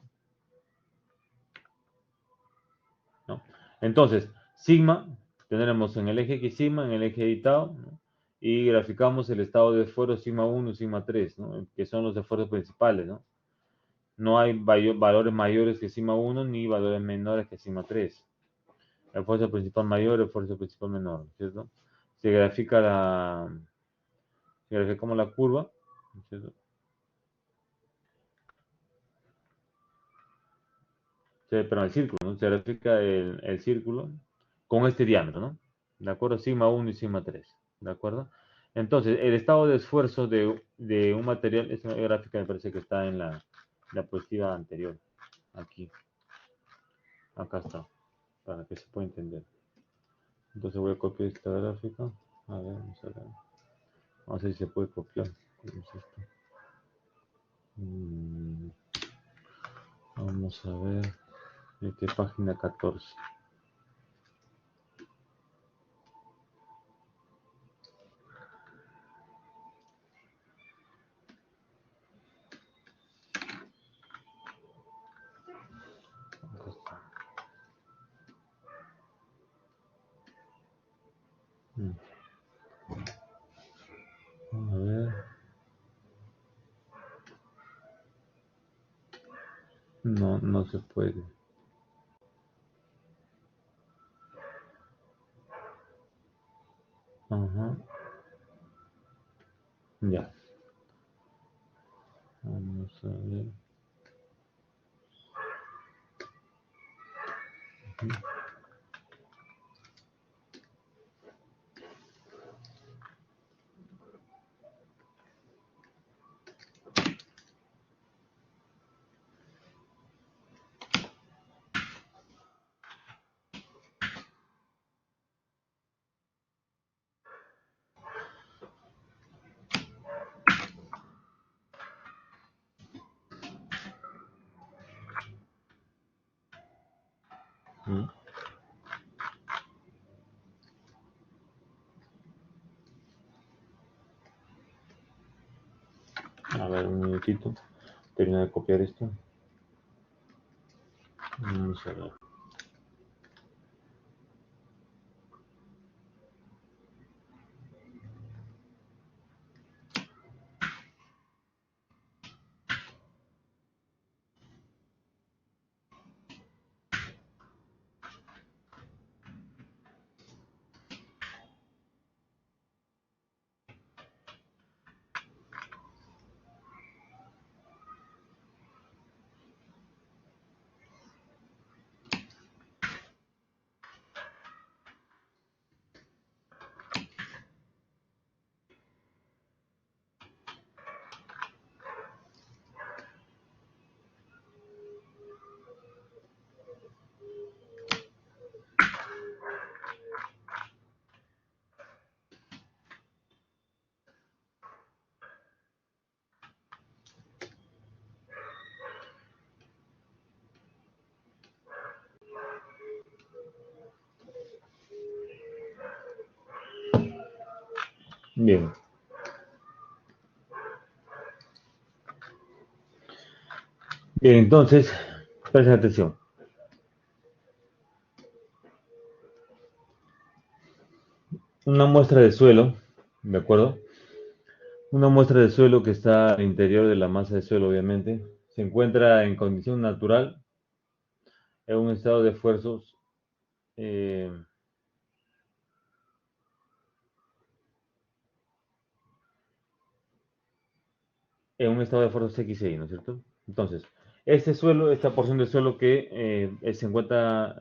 ¿No? Entonces, sigma, tendremos en el eje X sigma, en el eje editado, ¿no?, y graficamos el estado de esfuerzo sigma 1 y sigma 3, ¿no?, que son los esfuerzos principales, ¿no? No hay valores mayores que sigma 1 ni valores menores que sigma 3. Esfuerzo principal mayor, esfuerzo principal menor, ¿cierto? Se grafica como la curva, ¿cierto? Pero el círculo, ¿no? Se grafica el círculo con este diámetro, ¿no? ¿De acuerdo? Sigma 1 y sigma 3, ¿de acuerdo? Entonces, el estado de esfuerzo de un material, esta gráfica me parece que está en la diapositiva anterior, aquí, acá está, para que se pueda entender. Entonces voy a copiar esta gráfica, a ver, vamos a ver si se puede copiar. ¿Cómo es esto? Vamos a ver, ¿de qué página 14? Acá está. A ver. No, no se puede. Ajá. Ya. Vamos a ver. Mm. A ver, un minutito. Termino de copiar esto. Vamos a ver. Bien. Bien, entonces, presten atención. Una muestra de suelo, ¿de acuerdo? Una muestra de suelo que está al interior de la masa de suelo, obviamente, se encuentra en condición natural, en un estado de esfuerzos eh, en un estado de esfuerzos X y Y, ¿no es cierto? Entonces, este suelo, esta porción de suelo que se encuentra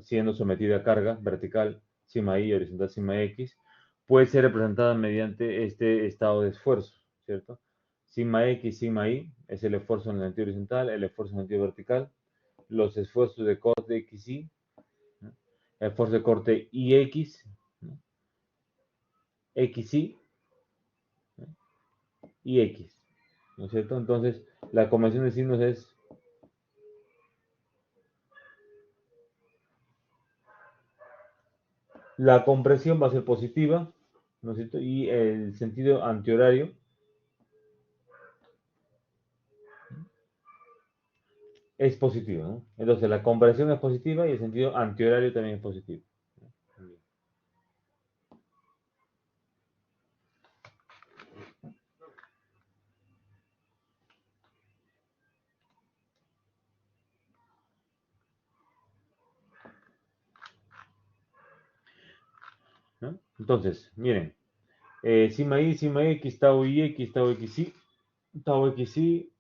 siendo sometida a carga vertical, sigma Y, horizontal sigma X, puede ser representada mediante este estado de esfuerzo, ¿cierto? Sigma X, sigma Y es el esfuerzo en el sentido horizontal, el esfuerzo en el sentido vertical, los esfuerzos de corte X, Y, ¿no? El esfuerzo de corte IX, ¿no? XY, ¿no? Y X, ¿no es cierto? Entonces, la convención de signos es la compresión va a ser positiva, ¿no es cierto? Y el sentido antihorario es positivo, ¿no? Entonces, la compresión es positiva y el sentido antihorario también es positivo. ¿No? Entonces, miren, sigma Y, sigma X, tau IX, tau XY, tau XY,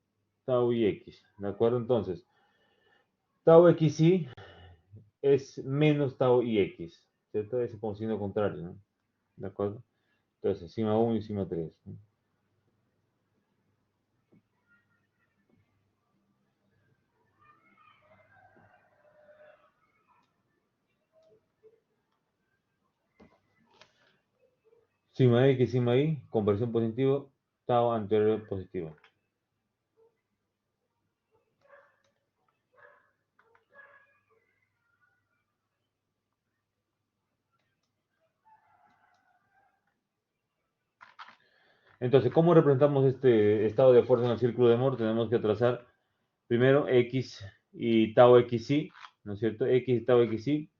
tau IX, ¿de acuerdo? Entonces, tau XY es menos tau IX, ¿cierto? Es con signo contrario, ¿no? ¿De acuerdo? Entonces, sigma 1 y sigma 3, ¿no? Sigma X, sigma Y, conversión positivo, tau anterior positivo. Entonces, ¿cómo representamos este estado de fuerza en el círculo de Moore? Tenemos que trazar primero X y tau XY, ¿no es cierto? X y tau XY,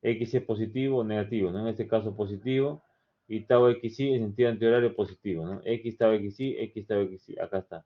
X es positivo o negativo, ¿no? En este caso positivo, y tau XY en sentido antihorario positivo, ¿no? X tau XY, X tau XY, acá está.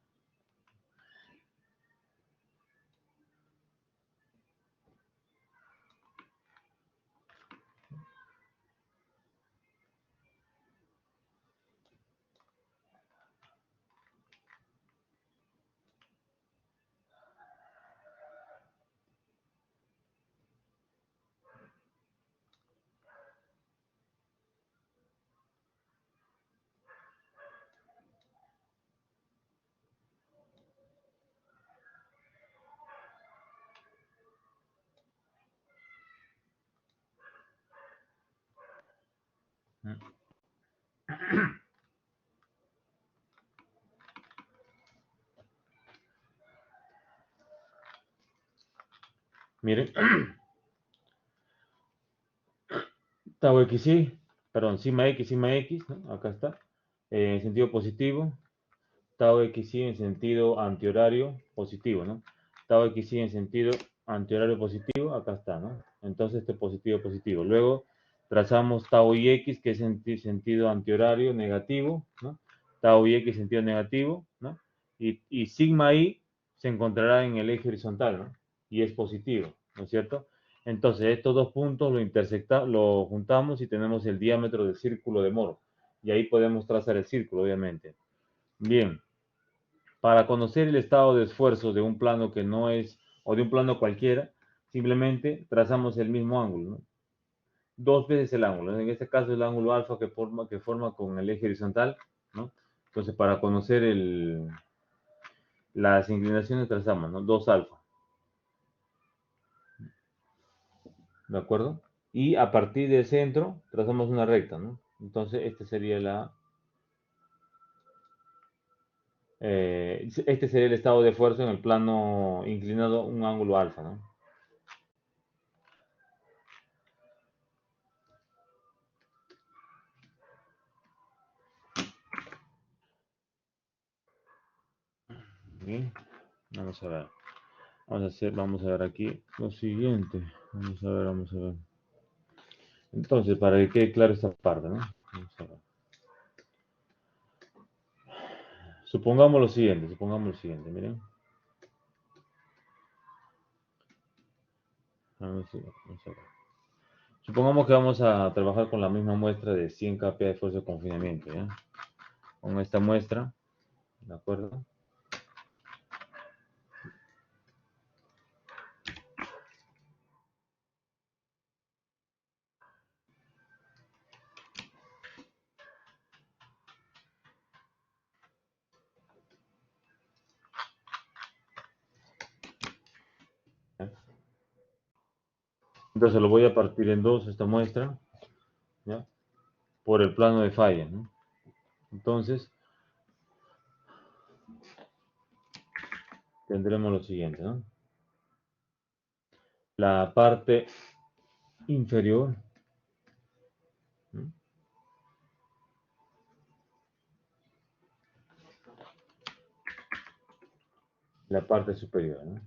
Miren, tau xy, perdón, sigma x, ¿no? Acá está, en sentido positivo, tau xy en sentido antihorario positivo, ¿no? Tau xy en sentido antihorario positivo, acá está, ¿no? Entonces este positivo positivo. Luego trazamos tau ix, que es en sentido antihorario negativo, ¿no? Tau ix sentido negativo, ¿no? Y sigma i se encontrará en el eje horizontal, ¿no? Y es positivo, ¿no es cierto? Entonces estos dos puntos lo juntamos y tenemos el diámetro del círculo de Moore. Y ahí podemos trazar el círculo, obviamente. Bien, para conocer el estado de esfuerzo de un plano que no es, o de un plano cualquiera, simplemente trazamos el mismo ángulo, ¿no? Dos veces el ángulo. En este caso el ángulo alfa que forma con el eje horizontal, ¿no? Entonces para conocer las inclinaciones trazamos, ¿no? 2 alfa. ¿De acuerdo? Y a partir del centro trazamos una recta, ¿no? Entonces este sería este sería el estado de esfuerzo en el plano inclinado, un ángulo alfa, ¿no? Bien, vamos a ver. Vamos a ver aquí lo siguiente. Vamos a ver. Entonces, para que quede claro esta parte, ¿no? Vamos a ver. Supongamos lo siguiente, miren. Vamos a ver. Supongamos que vamos a trabajar con la misma muestra de 100 kPa de esfuerzo de confinamiento, ¿ya? Con esta muestra, ¿de acuerdo? ¿Ya? Entonces lo voy a partir en dos esta muestra, ¿ya? Por el plano de falla, ¿no? Entonces, tendremos lo siguiente, ¿no? La parte inferior, ¿no? La parte superior, ¿no?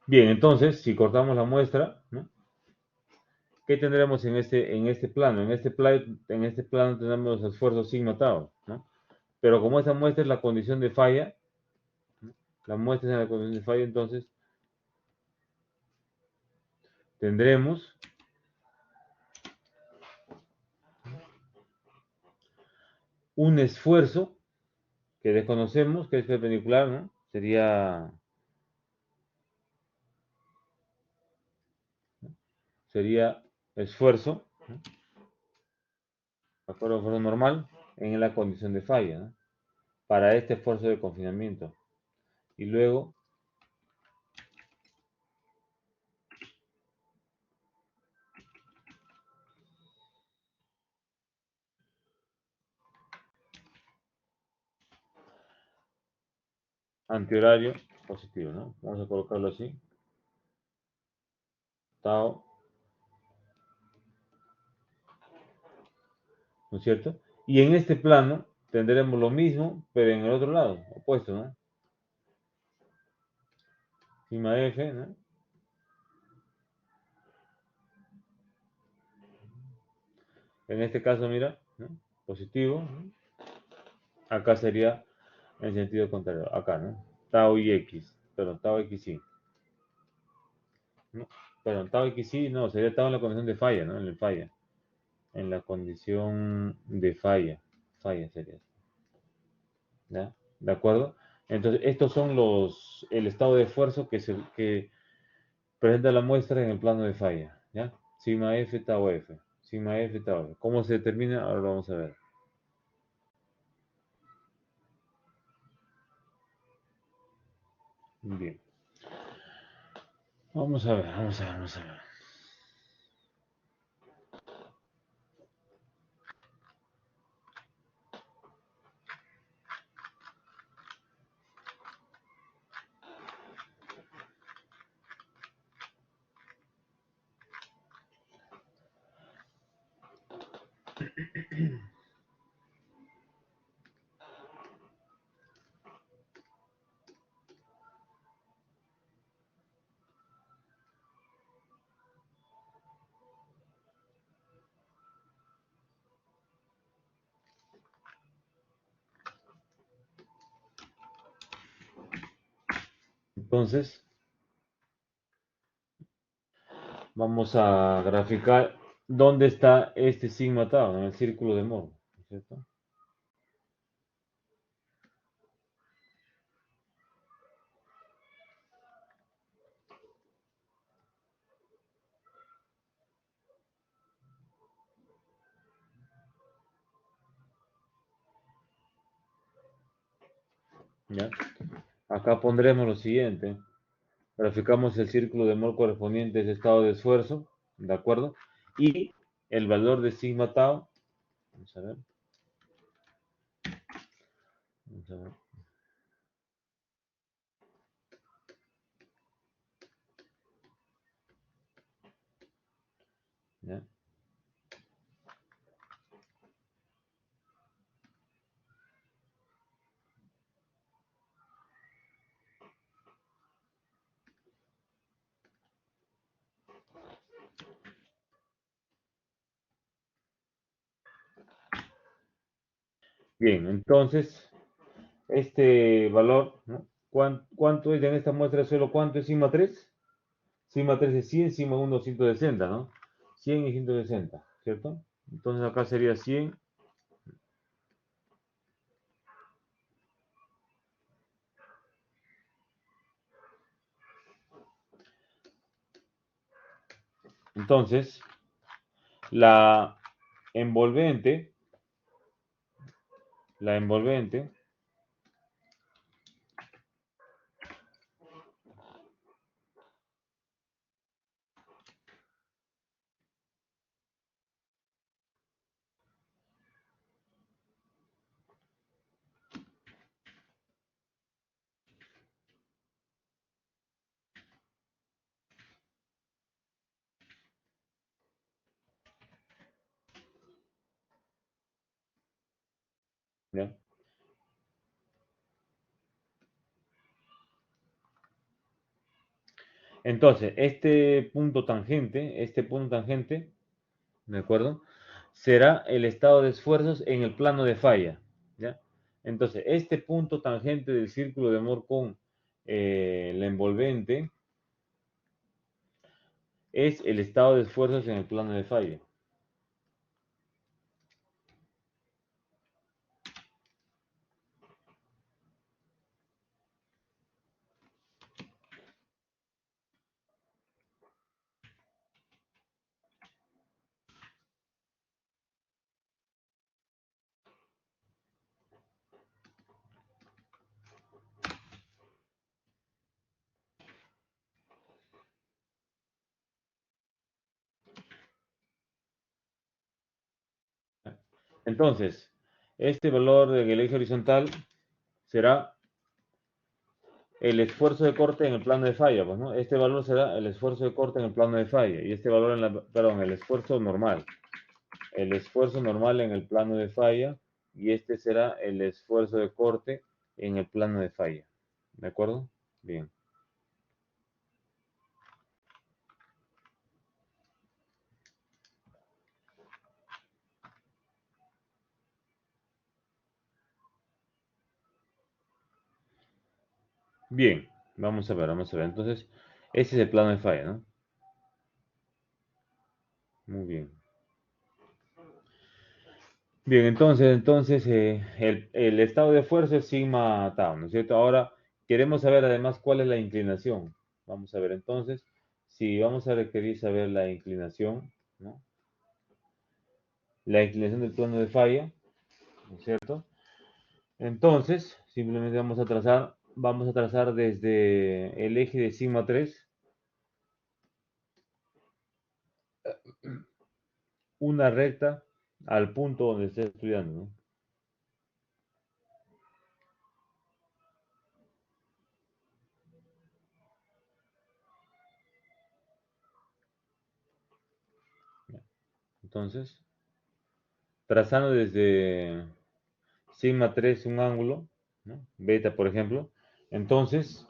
Bien, entonces, si cortamos la muestra, ¿no? ¿Qué tendremos en este plano? En este plano tenemos los esfuerzos sigma tau, ¿no? Pero como esta muestra es la condición de falla, ¿no? La muestra es en la condición de falla, entonces tendremos un esfuerzo que desconocemos, que es perpendicular, ¿no? Sería esfuerzo, ¿no? De acuerdo a esfuerzo normal, en la condición de falla, ¿no? Para este esfuerzo de confinamiento. Y luego antihorario positivo, ¿no? Vamos a colocarlo así. Tau, ¿no es cierto? Y en este plano tendremos lo mismo, pero en el otro lado, opuesto, ¿no? Sigma F, ¿no? En este caso, mira, ¿no? Positivo, ¿no? Acá sería en sentido contrario, acá, ¿no? Tau y X. Perdón, tau X sí. No, perdón, tau X sí, no, sería tau en la condición de falla, ¿no? En la falla. En la condición de falla. Falla sería. ¿Ya? ¿De acuerdo? Entonces, estos son el estado de esfuerzo que presenta la muestra en el plano de falla. ¿Ya? Sigma F, tau F. Sigma F, tau F. ¿Cómo se determina? Ahora lo vamos a ver. Bien. Vamos a ver, vamos a ver, vamos a ver. Entonces, vamos a graficar dónde está este sigma tau, en el círculo de Moore, ¿no es cierto? ¿Ya? Acá pondremos lo siguiente. Graficamos el círculo de Moore correspondiente a ese estado de esfuerzo, ¿de acuerdo? Y el valor de sigma tau, vamos a ver, vamos a ver, ¿ya? Bien, entonces, este valor, ¿no? ¿Cuánto es en esta muestra de suelo? ¿Cuánto es sigma 3? Sigma 3 es 100, sigma 1 160, ¿no? 100 y 160, ¿cierto? Entonces acá sería 100. Entonces, la envolvente, la envolvente, ¿ya? Entonces, este punto tangente, ¿de acuerdo? Será el estado de esfuerzos en el plano de falla, ¿ya? Entonces, este punto tangente del círculo de Moore con la envolvente es el estado de esfuerzos en el plano de falla. Entonces, este valor del eje horizontal será el esfuerzo de corte en el plano de falla, pues, ¿no? Este valor será el esfuerzo de corte en el plano de falla y este valor perdón, el esfuerzo normal. El esfuerzo normal en el plano de falla y este será el esfuerzo de corte en el plano de falla. ¿De acuerdo? Bien. Bien. Vamos a ver, vamos a ver. Entonces, ese es el plano de falla, ¿no? Muy bien. Bien, entonces el estado de fuerza es sigma tau, ¿no es cierto? Ahora queremos saber además cuál es la inclinación. Vamos a ver entonces, si vamos a requerir saber la inclinación, ¿no? La inclinación del plano de falla, ¿no es cierto? Entonces, simplemente vamos a trazar desde el eje de sigma 3 una recta al punto donde esté estudiando, ¿no? Entonces, trazando desde sigma 3 un ángulo, ¿no? Beta, por ejemplo. Entonces,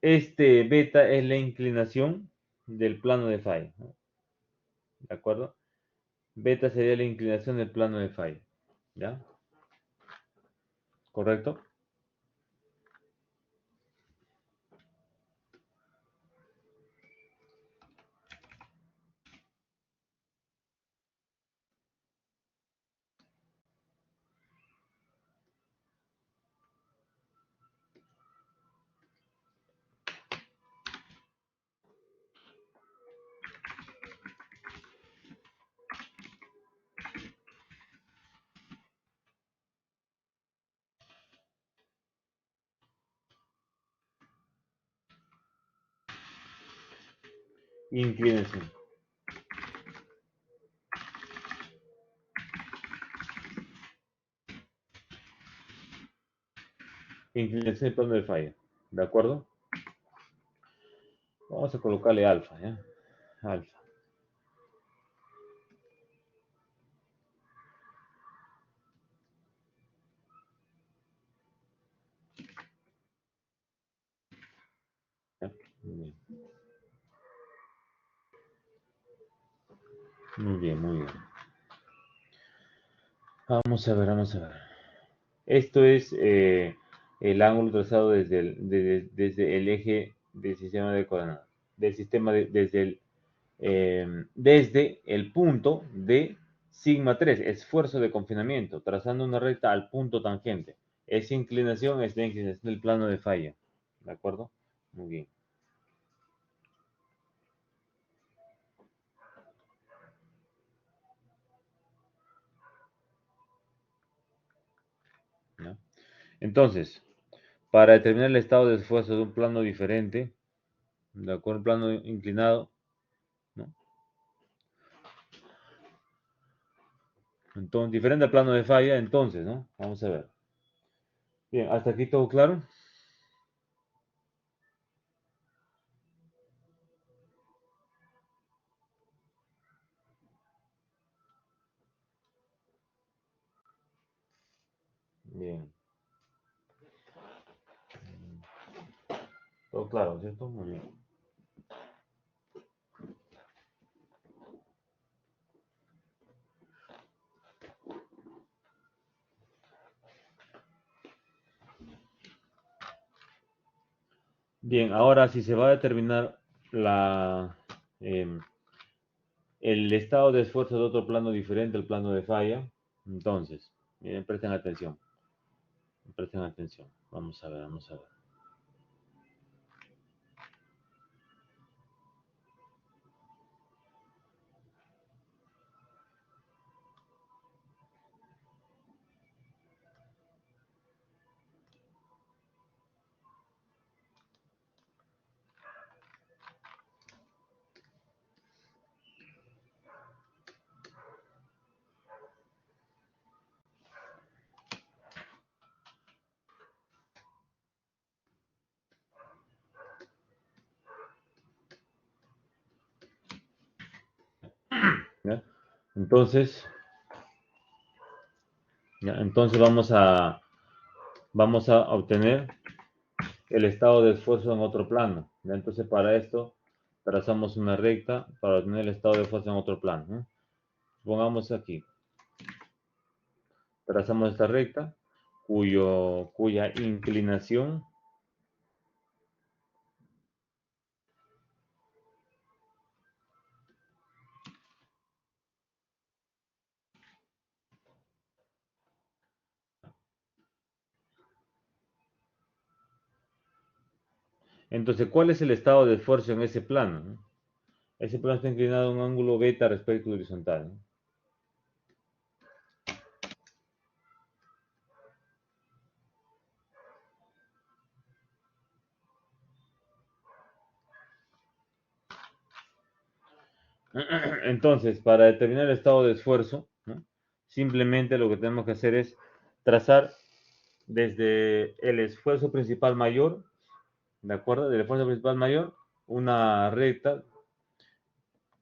este beta es la inclinación del plano de falla, ¿no? ¿De acuerdo? Beta sería la inclinación del plano de falla, ¿ya? ¿Correcto? Inclinación. Inclinación del plano de falla, ¿de acuerdo? Vamos a colocarle alfa, ¿ya? Alfa. ¿Ya? Muy bien. Muy bien, muy bien. Vamos a ver, vamos a ver. Esto es el ángulo trazado desde el eje del sistema de coordenadas, del sistema desde el punto de sigma 3, esfuerzo de confinamiento, trazando una recta al punto tangente. Esa inclinación es la inclinación del plano de falla. ¿De acuerdo? Muy bien. ¿No? Entonces, para determinar el estado de esfuerzo de un plano diferente, de acuerdo, un plano inclinado, ¿no? Entonces, diferente al plano de falla, entonces, ¿no? Vamos a ver. Bien, hasta aquí todo claro. Bien. Todo claro, ¿cierto? Muy bien. Bien, ahora si se va a determinar em, el estado de esfuerzo de otro plano diferente al plano de falla, entonces, miren, presten atención. Presten atención. Vamos a ver, vamos a ver. ¿Ya? Entonces, entonces vamos a obtener el estado de esfuerzo en otro plano, ¿ya? Entonces para esto trazamos una recta para obtener el estado de esfuerzo en otro plano, ¿no? Pongamos aquí, trazamos esta recta cuya inclinación Entonces, ¿cuál es el estado de esfuerzo en ese plano? ¿No? Ese plano está inclinado a un ángulo beta respecto al horizontal, ¿no? Entonces, para determinar el estado de esfuerzo, ¿no? Simplemente lo que tenemos que hacer es trazar desde el esfuerzo principal mayor, ¿de acuerdo? Del esfuerzo principal mayor, una recta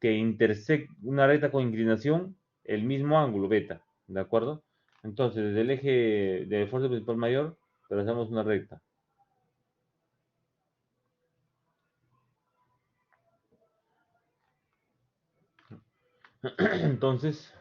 que intersecta, una recta con inclinación, el mismo ángulo, beta, ¿de acuerdo? Entonces, desde el eje de esfuerzo principal mayor, trazamos una recta. Entonces,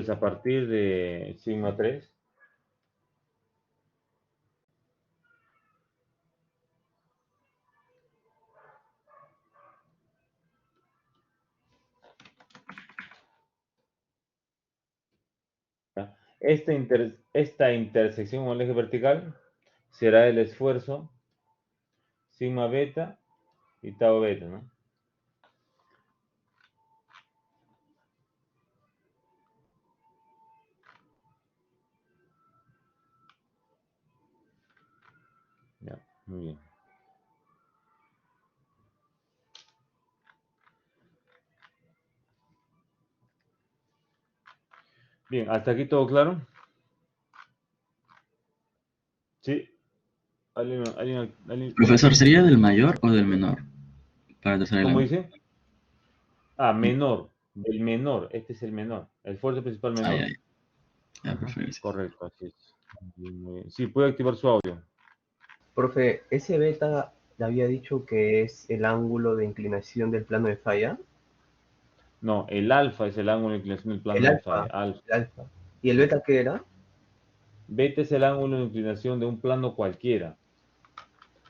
a partir de sigma 3, ¿ya? Esta intersección con el eje vertical será el esfuerzo sigma beta y tau beta, ¿no? Ya, muy bien. Bien, hasta aquí todo claro. Sí, Profesor, ¿sería del mayor o del menor para trazar el ¿cómo ángulo? dice? Ah, menor, del menor, este es el menor, el esfuerzo principal Ay, menor. ay, ya, Ajá, profe, gracias. correcto, así es. Bien, muy bien. Sí, puede activar su audio. Profe, ese beta le había dicho que es el ángulo de inclinación del plano de falla. No, el alfa es el ángulo de inclinación del plano El de falla, alfa, alfa. el alfa. ¿Y el beta qué era? Beta es el ángulo de inclinación de un plano cualquiera.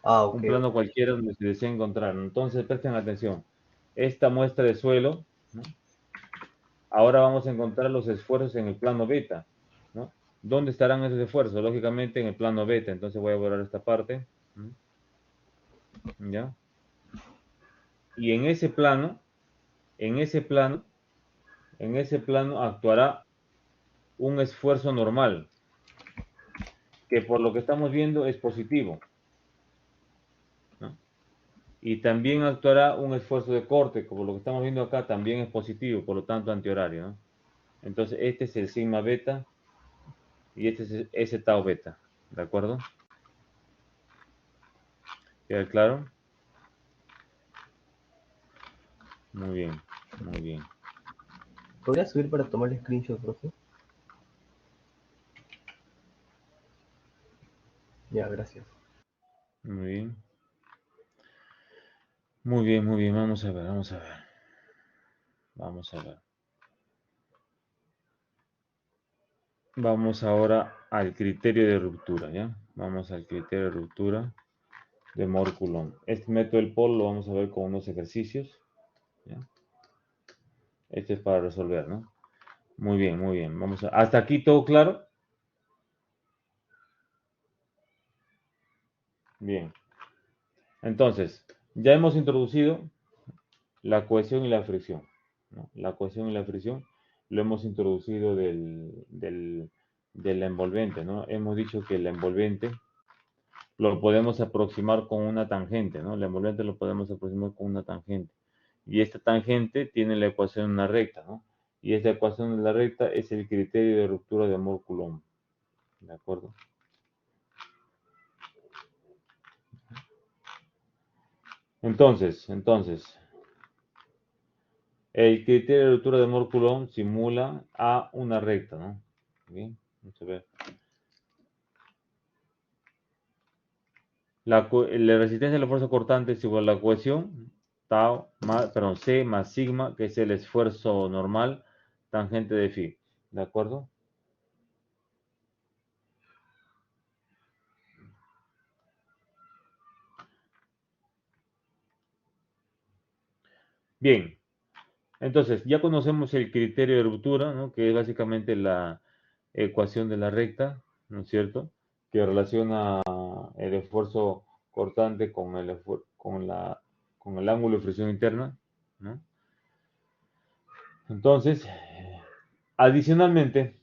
Ah, ok, Un plano ok. cualquiera donde se desea encontrar. Entonces, presten atención. Esta muestra de suelo, ¿no? Ahora vamos a encontrar los esfuerzos en el plano beta, ¿no? ¿Dónde estarán esos esfuerzos? Lógicamente en el plano beta. Entonces voy a borrar esta parte, ¿no? ¿Ya? Y en ese plano, en ese plano, en ese plano actuará un esfuerzo normal, que por lo que estamos viendo es positivo, ¿no? Y también actuará un esfuerzo de corte, que por lo que estamos viendo acá también es positivo, por lo tanto antihorario, ¿no? Entonces este es el sigma beta y este es ese tau beta, ¿de acuerdo? ¿Queda claro? Muy bien, muy bien. ¿Podría subir para tomar el screenshot, profe? Ya, gracias. Muy bien. Muy bien, muy bien. Vamos a ver, vamos a ver. Vamos a ver. Vamos ahora al criterio de ruptura, ¿ya? Vamos al criterio de ruptura de Mohr-Coulomb. Este método del polo lo vamos a ver con unos ejercicios, ¿ya? Este es para resolver, ¿no? Muy bien, muy bien. Vamos a... ¿Hasta aquí todo claro? Bien. Entonces, ya hemos introducido la cohesión y la fricción, ¿no? La cohesión y la fricción lo hemos introducido de la envolvente, ¿no? Hemos dicho que la envolvente lo podemos aproximar con una tangente, ¿no? La envolvente lo podemos aproximar con una tangente. Y esta tangente tiene la ecuación de una recta, ¿no? Y esta ecuación de la recta es el criterio de ruptura de Mohr-Coulomb, ¿de acuerdo? Entonces, el criterio de ruptura de Mohr-Coulomb simula a una recta, ¿no? Bien, vamos a ver. La resistencia de la fuerza cortante es igual a la cohesión, tau, perdón, C más sigma, que es el esfuerzo normal, tangente de phi. ¿De acuerdo? Bien, Entonces, ya conocemos el criterio de ruptura, ¿no? Que es básicamente la ecuación de la recta, ¿no es cierto? Que relaciona el esfuerzo cortante con con el ángulo de fricción interna, ¿no? Entonces, adicionalmente,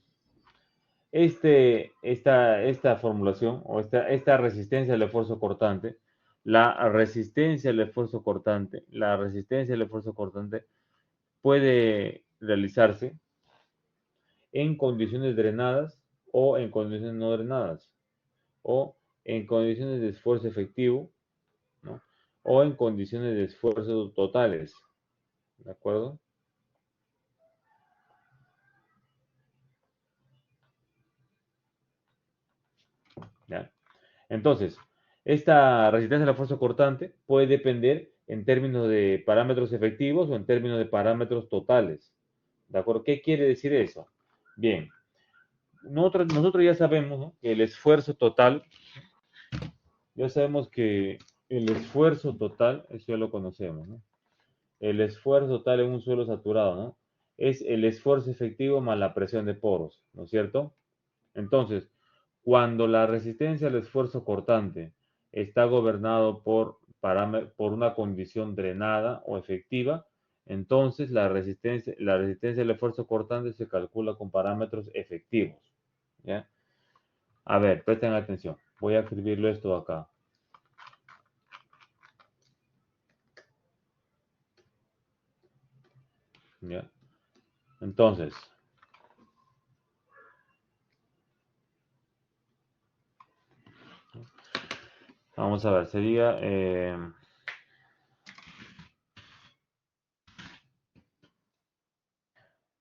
esta formulación o esta resistencia al esfuerzo cortante, la resistencia al esfuerzo cortante puede realizarse en condiciones drenadas o en condiciones no drenadas, o en condiciones de esfuerzo efectivo, ¿no? O en condiciones de esfuerzo totales, ¿de acuerdo? ¿Ya? Entonces, esta resistencia al esfuerzo cortante puede depender en términos de parámetros efectivos o en términos de parámetros totales. ¿De acuerdo? ¿Qué quiere decir eso? Bien, nosotros ya sabemos, ¿no? Que el esfuerzo total, ya sabemos que el esfuerzo total, eso ya lo conocemos, ¿no? El esfuerzo total en un suelo saturado, ¿no? Es el esfuerzo efectivo más la presión de poros, ¿no es cierto? Entonces, cuando la resistencia al esfuerzo cortante está gobernado por una condición drenada o efectiva, entonces la resistencia al esfuerzo cortante se calcula con parámetros efectivos. ¿Ya? A ver, presten atención. Voy a escribirlo esto acá. ¿Ya? Entonces, vamos a ver, sería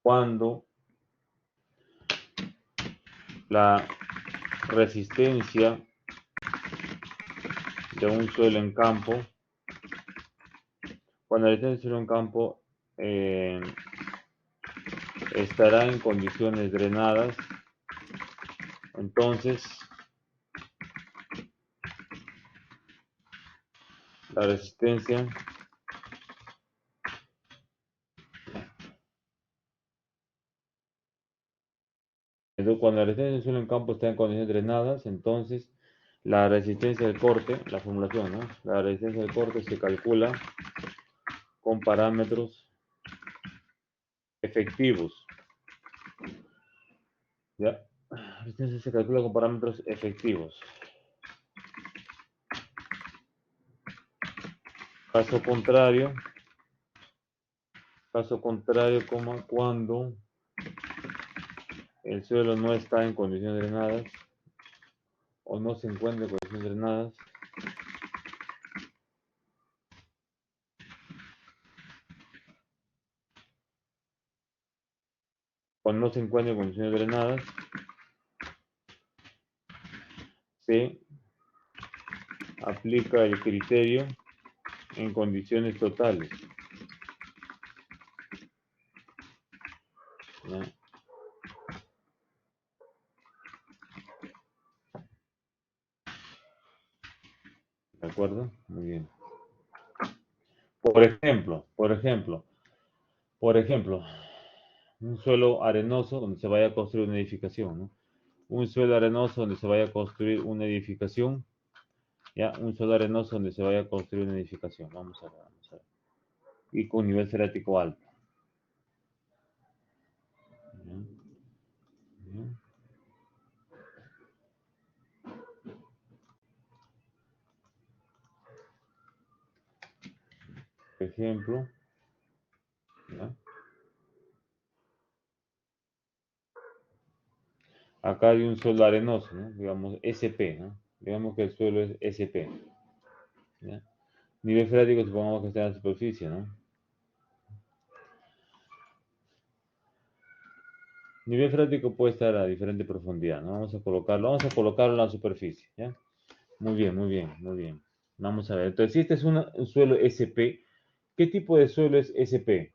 cuando la resistencia de un suelo en campo, cuando la resistencia de un suelo en campo eh, estará en condiciones drenadas, entonces la resistencia cuando la resistencia del suelo en campo está en condiciones drenadas, entonces la resistencia del corte, la formulación, ¿no? La resistencia del corte se calcula con parámetros efectivos. ¿Ya? La resistencia se calcula con parámetros efectivos. Caso contrario, como cuando el suelo no está en condiciones drenadas o no se encuentra en condiciones drenadas, cuando no se encuentra en condiciones drenadas, se aplica el criterio en condiciones totales. ¿Ya? ¿De acuerdo? Muy bien. Por ejemplo, un suelo arenoso donde se vaya a construir una edificación, ¿no? Un suelo arenoso donde se vaya a construir una edificación, ¿ya? Un suelo arenoso donde se vaya a construir una edificación. Vamos a ver. Y con nivel freático alto. ¿Ya? ¿Ya? Por ejemplo, ¿ya? Acá hay un suelo arenoso, ¿no? Digamos SP, ¿no? Digamos que el suelo es SP, ¿ya? Nivel freático supongamos que está en la superficie, ¿no? Nivel freático puede estar a diferente profundidad, ¿no? Vamos a colocarlo en la superficie, ¿ya? Muy bien. Vamos a ver. Entonces, si este es un suelo SP, ¿qué tipo de suelo es SP?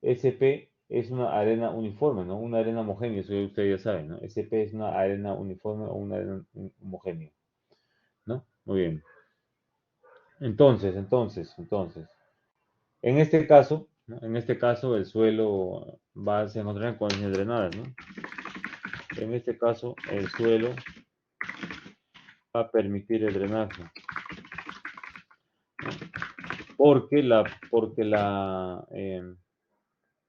SP es una arena uniforme, ¿no? Una arena homogénea, eso ustedes ya saben, ¿no? SP es una arena uniforme o una arena homogénea, ¿no? Muy bien. Entonces, en este caso, ¿no? En este caso el suelo va a se encontrar en condiciones drenadas, ¿no? En este caso el suelo va a permitir el drenaje, porque la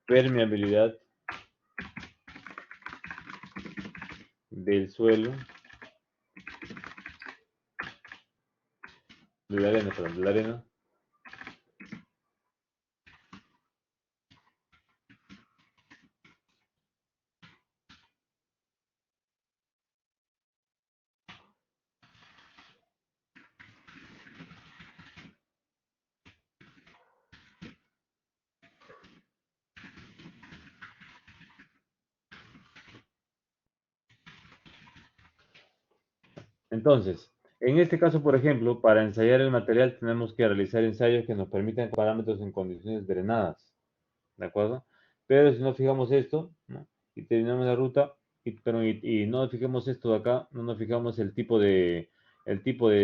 permeabilidad del suelo, de la arena, perdón, de la arena, entonces, en este caso, por ejemplo, para ensayar el material tenemos que realizar ensayos que nos permitan parámetros en condiciones drenadas, ¿de acuerdo? Pero si no fijamos esto, ¿no? Y terminamos la ruta, y no fijamos esto de acá, no nos fijamos el tipo de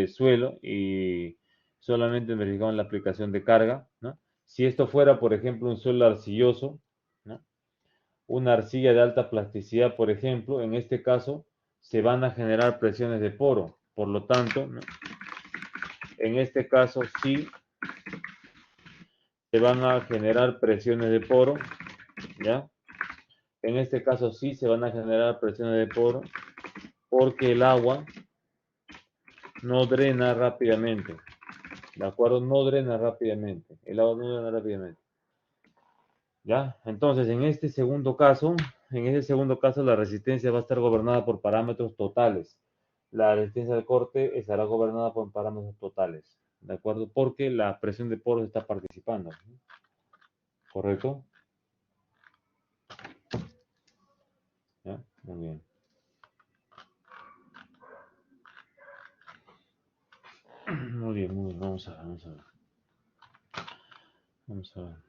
suelo y solamente verificamos la aplicación de carga, ¿no? Si esto fuera, por ejemplo, un suelo arcilloso, ¿no? Una arcilla de alta plasticidad, por ejemplo, en este caso se van a generar presiones de poro. Por lo tanto, ¿no? En este caso sí se van a generar presiones de poro, ¿ya? En este caso sí se van a generar presiones de poro porque el agua no drena rápidamente, ¿de acuerdo? No drena rápidamente, el agua no drena rápidamente, ¿ya? Entonces, en ese segundo caso, la resistencia va a estar gobernada por parámetros totales. La resistencia al corte estará gobernada por parámetros totales, ¿de acuerdo? Porque la presión de poros está participando, ¿no? ¿Correcto? ¿Ya? Muy bien. Muy bien, muy bien. Vamos a ver, vamos a ver. Vamos a ver.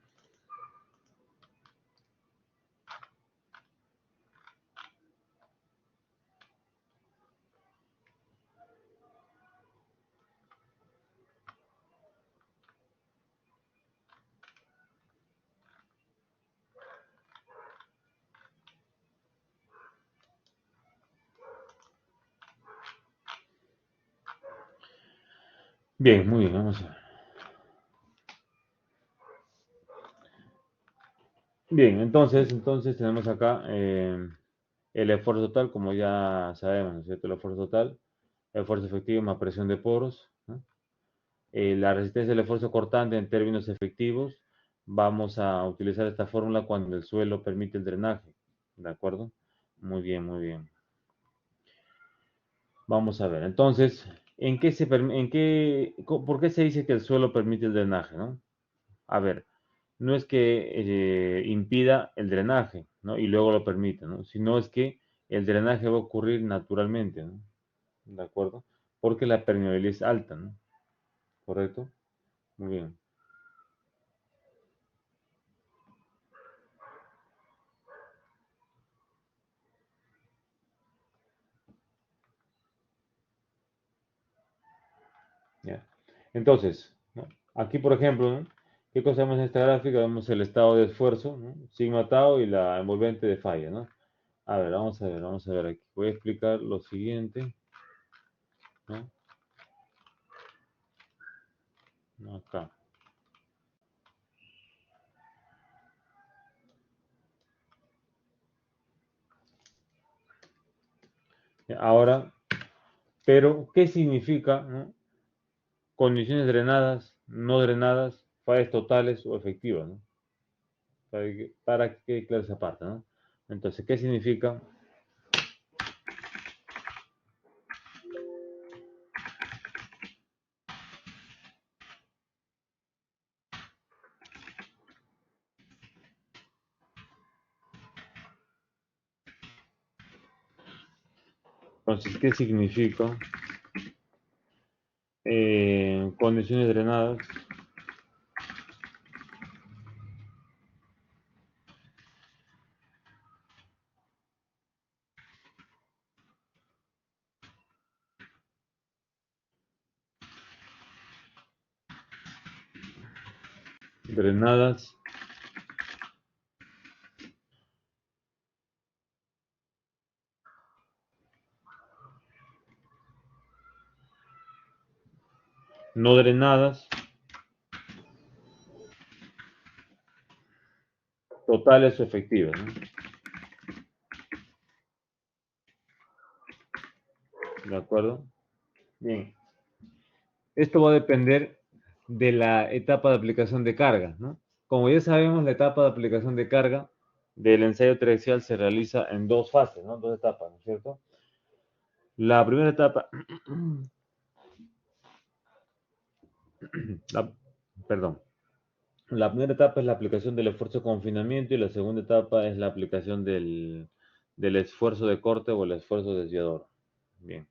Bien, muy bien, vamos a ver. Bien, entonces tenemos acá el esfuerzo total, como ya sabemos, ¿no es cierto? El esfuerzo total, el esfuerzo efectivo más presión de poros, ¿no? La resistencia del esfuerzo cortante en términos efectivos, vamos a utilizar esta fórmula cuando el suelo permite el drenaje, ¿de acuerdo? Muy bien, muy bien. Vamos a ver, entonces, ¿por qué se dice que el suelo permite el drenaje, no? A ver, no es que impida el drenaje, ¿no? Y luego lo permite, ¿no? Sino es que el drenaje va a ocurrir naturalmente, ¿no? ¿De acuerdo? Porque la permeabilidad es alta, ¿no? ¿Correcto? Muy bien. ¿Ya? Entonces, ¿no? Aquí, por ejemplo, ¿no? ¿Qué cosa vemos en esta gráfica? Vemos el estado de esfuerzo, ¿no? Sigma tau y la envolvente de falla, ¿no? A ver, vamos a ver aquí. Voy a explicar lo siguiente, ¿no? Acá. Ahora, pero, ¿qué significa, ¿no? Condiciones drenadas, no drenadas, fallas totales o efectivas, ¿no? Para que quede clara esa parte, ¿no? Entonces, ¿qué significa? Entonces, ¿qué significa? Condiciones drenadas drenadas, no drenadas, totales o efectivas, ¿no? ¿De acuerdo? Bien. Esto va a depender de la etapa de aplicación de carga, ¿no? Como ya sabemos, la etapa de aplicación de carga del ensayo triaxial se realiza en dos fases, ¿no? Dos etapas, ¿no es cierto? La primera etapa, perdón, la primera etapa es la aplicación del esfuerzo de confinamiento y la segunda etapa es la aplicación del esfuerzo de corte o el esfuerzo desviador. Bien.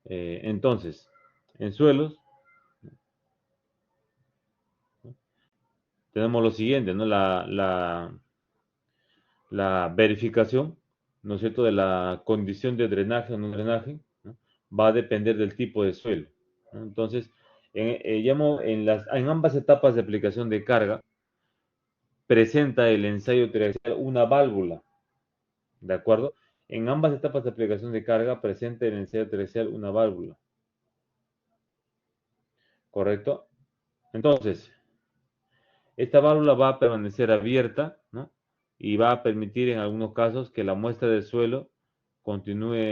Entonces, en suelos, tenemos lo siguiente, ¿no? La verificación, ¿no es cierto?, de la condición de drenaje o no drenaje, ¿no? Va a depender del tipo de suelo, ¿no? Entonces, en ambas etapas de aplicación de carga, presenta el ensayo triaxial una válvula, ¿de acuerdo? En ambas etapas de aplicación de carga, presenta el ensayo triaxial una válvula, ¿correcto? Entonces, esta válvula va a permanecer abierta, ¿no? Y va a permitir en algunos casos que la muestra del suelo continúe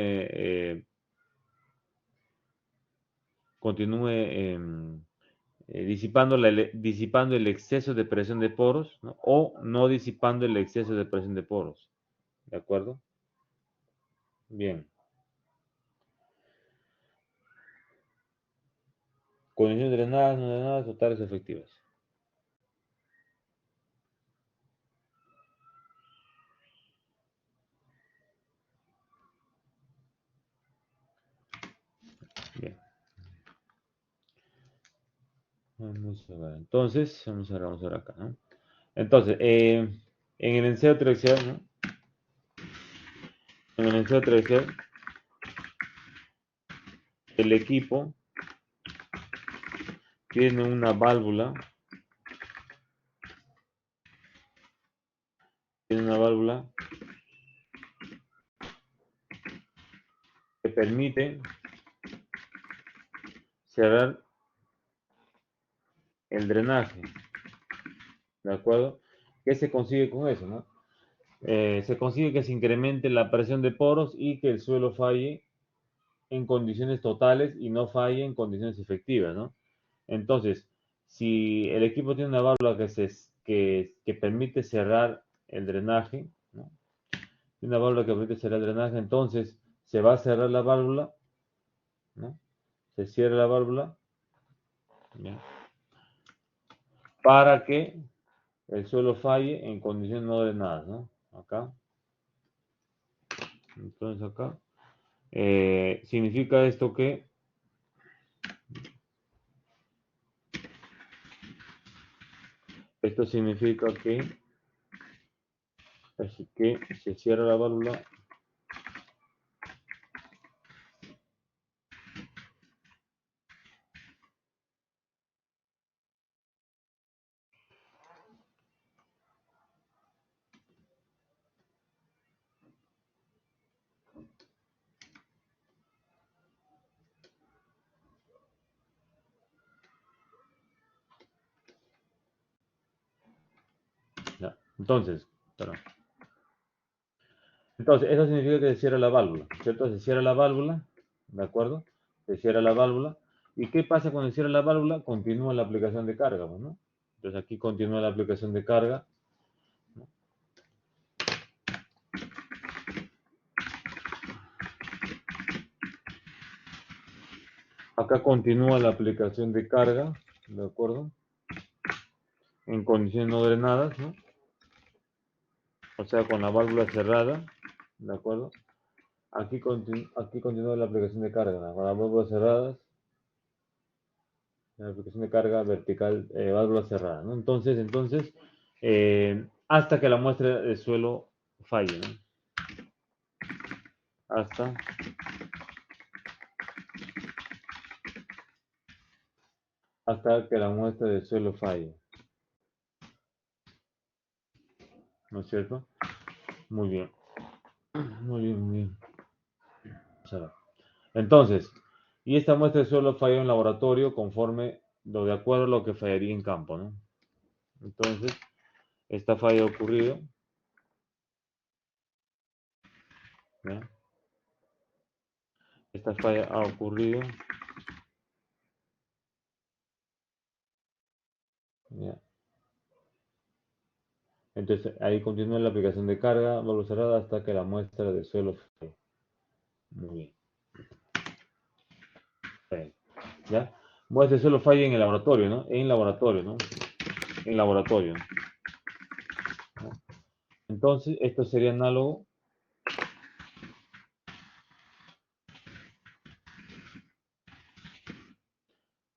disipando el exceso de presión de poros, ¿no? O no disipando el exceso de presión de poros. ¿De acuerdo? Bien. Condiciones drenadas, no drenadas, totales o efectivas. Bien. Vamos a ver. Entonces, vamos a ver acá, ¿no? Entonces, en el ensayo triaxial, ¿no? En el ensayo triaxial, el equipo tiene una válvula que permite cerrar el drenaje, ¿de acuerdo? ¿Qué se consigue con eso, no? Se consigue que se incremente la presión de poros y que el suelo falle en condiciones totales y no falle en condiciones efectivas, ¿no? Entonces, si el equipo tiene una válvula que permite cerrar el drenaje, ¿no? Tiene una válvula que permite cerrar el drenaje, entonces se va a cerrar la válvula, ¿no? Se cierra la válvula, ¿ya? Para que el suelo falle en condiciones no drenadas, ¿no? Acá. Entonces acá. Significa esto que se cierra la válvula ya. Entonces, eso significa que se cierra la válvula, ¿cierto? Se cierra la válvula, ¿de acuerdo? Se cierra la válvula. ¿Y qué pasa cuando se cierra la válvula? Continúa la aplicación de carga, ¿no? Entonces aquí continúa la aplicación de carga. Acá continúa la aplicación de carga, ¿de acuerdo? En condiciones no drenadas, ¿no? O sea, con la válvula cerrada, ¿de acuerdo? Aquí continúa la aplicación de carga, ¿no? Con las válvulas cerradas, la aplicación de carga vertical, válvula cerrada, ¿no? Entonces, hasta que la muestra del suelo falle, ¿no? Hasta que la muestra del suelo falle. ¿no es cierto? Muy bien. Muy bien, muy bien. Vamos a ver. Entonces, y esta muestra de suelo falló en laboratorio conforme lo de acuerdo a lo que fallaría en campo, ¿no? Entonces, esta falla ha ocurrido, ¿ya? Esta falla ha ocurrido, ¿ya? Entonces, ahí continúa la aplicación de carga, válvula cerrada hasta que la muestra de suelo falle. Muy bien. Falle, ¿ya? Muestra de suelo falla en el laboratorio, ¿no? En laboratorio, ¿no? En laboratorio, ¿no? Entonces, esto sería análogo.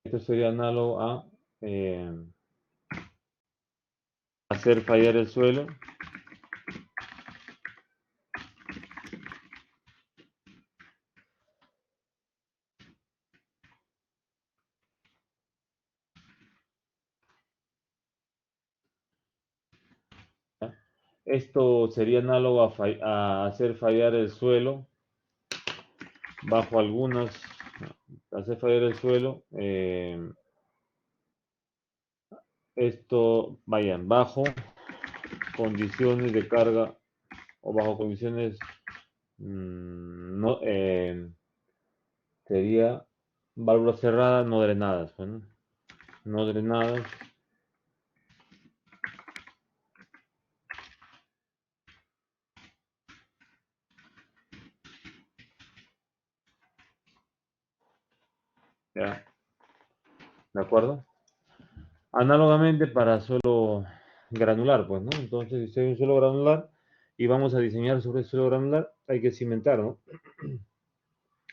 Esto sería análogo a hacer fallar el suelo. ¿Ya? Esto sería análogo a hacer fallar el suelo bajo algunas, hacer fallar el suelo. Esto, vayan, bajo condiciones de carga o bajo condiciones no, sería válvulas cerradas no drenadas, bueno, no drenadas. ¿Ya? ¿De acuerdo? Análogamente para suelo granular, pues, ¿no? Entonces, si hay un suelo granular y vamos a diseñar sobre el suelo granular, hay que cimentar, ¿no?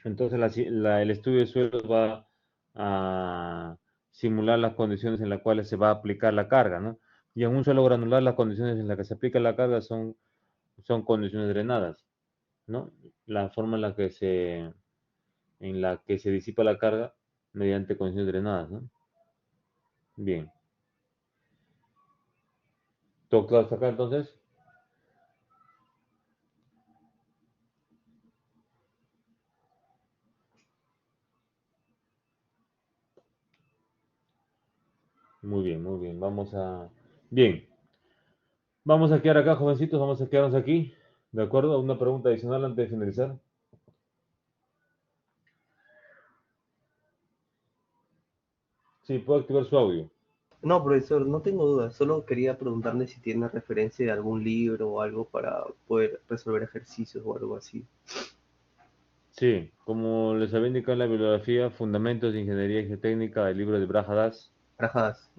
Entonces, el estudio de suelos va a simular las condiciones en las cuales se va a aplicar la carga, ¿no? Y en un suelo granular, las condiciones en las que se aplica la carga son condiciones drenadas, ¿no? La forma en la que se disipa la carga mediante condiciones drenadas, ¿no? Bien. ¿Todo claro hasta acá, entonces? Muy bien, muy bien. Bien. Vamos a quedar acá, jovencitos, vamos a quedarnos aquí. ¿De acuerdo? ¿Una pregunta adicional antes de finalizar? Sí, puedo activar su audio. No, profesor, no tengo dudas, solo quería preguntarle si tiene referencia de algún libro o algo para poder resolver ejercicios o algo así. Sí, como les había indicado en la bibliografía, Fundamentos de Ingeniería Geotécnica, el libro de Brajadas, Rajadas.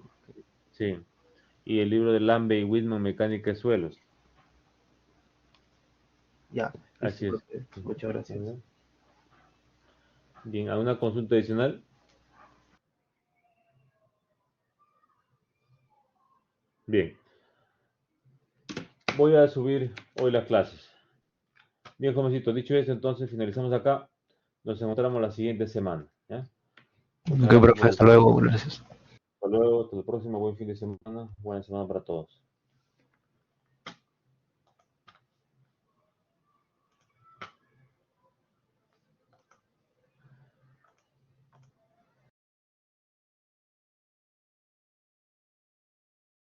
sí, y el libro de Lambe y Whitman, Mecánica de Suelos. Ya, listo, Así es. profe. Muchas gracias. Bien, ¿alguna consulta adicional? Bien, voy a subir hoy las clases. Bien, jovencito, dicho eso, entonces finalizamos acá. Nos encontramos la siguiente semana. ¿Ya? Muchas Ok, gracias profe, por hasta su tiempo. luego, gracias. Hasta luego, hasta el próximo buen fin de semana. Buena semana para todos.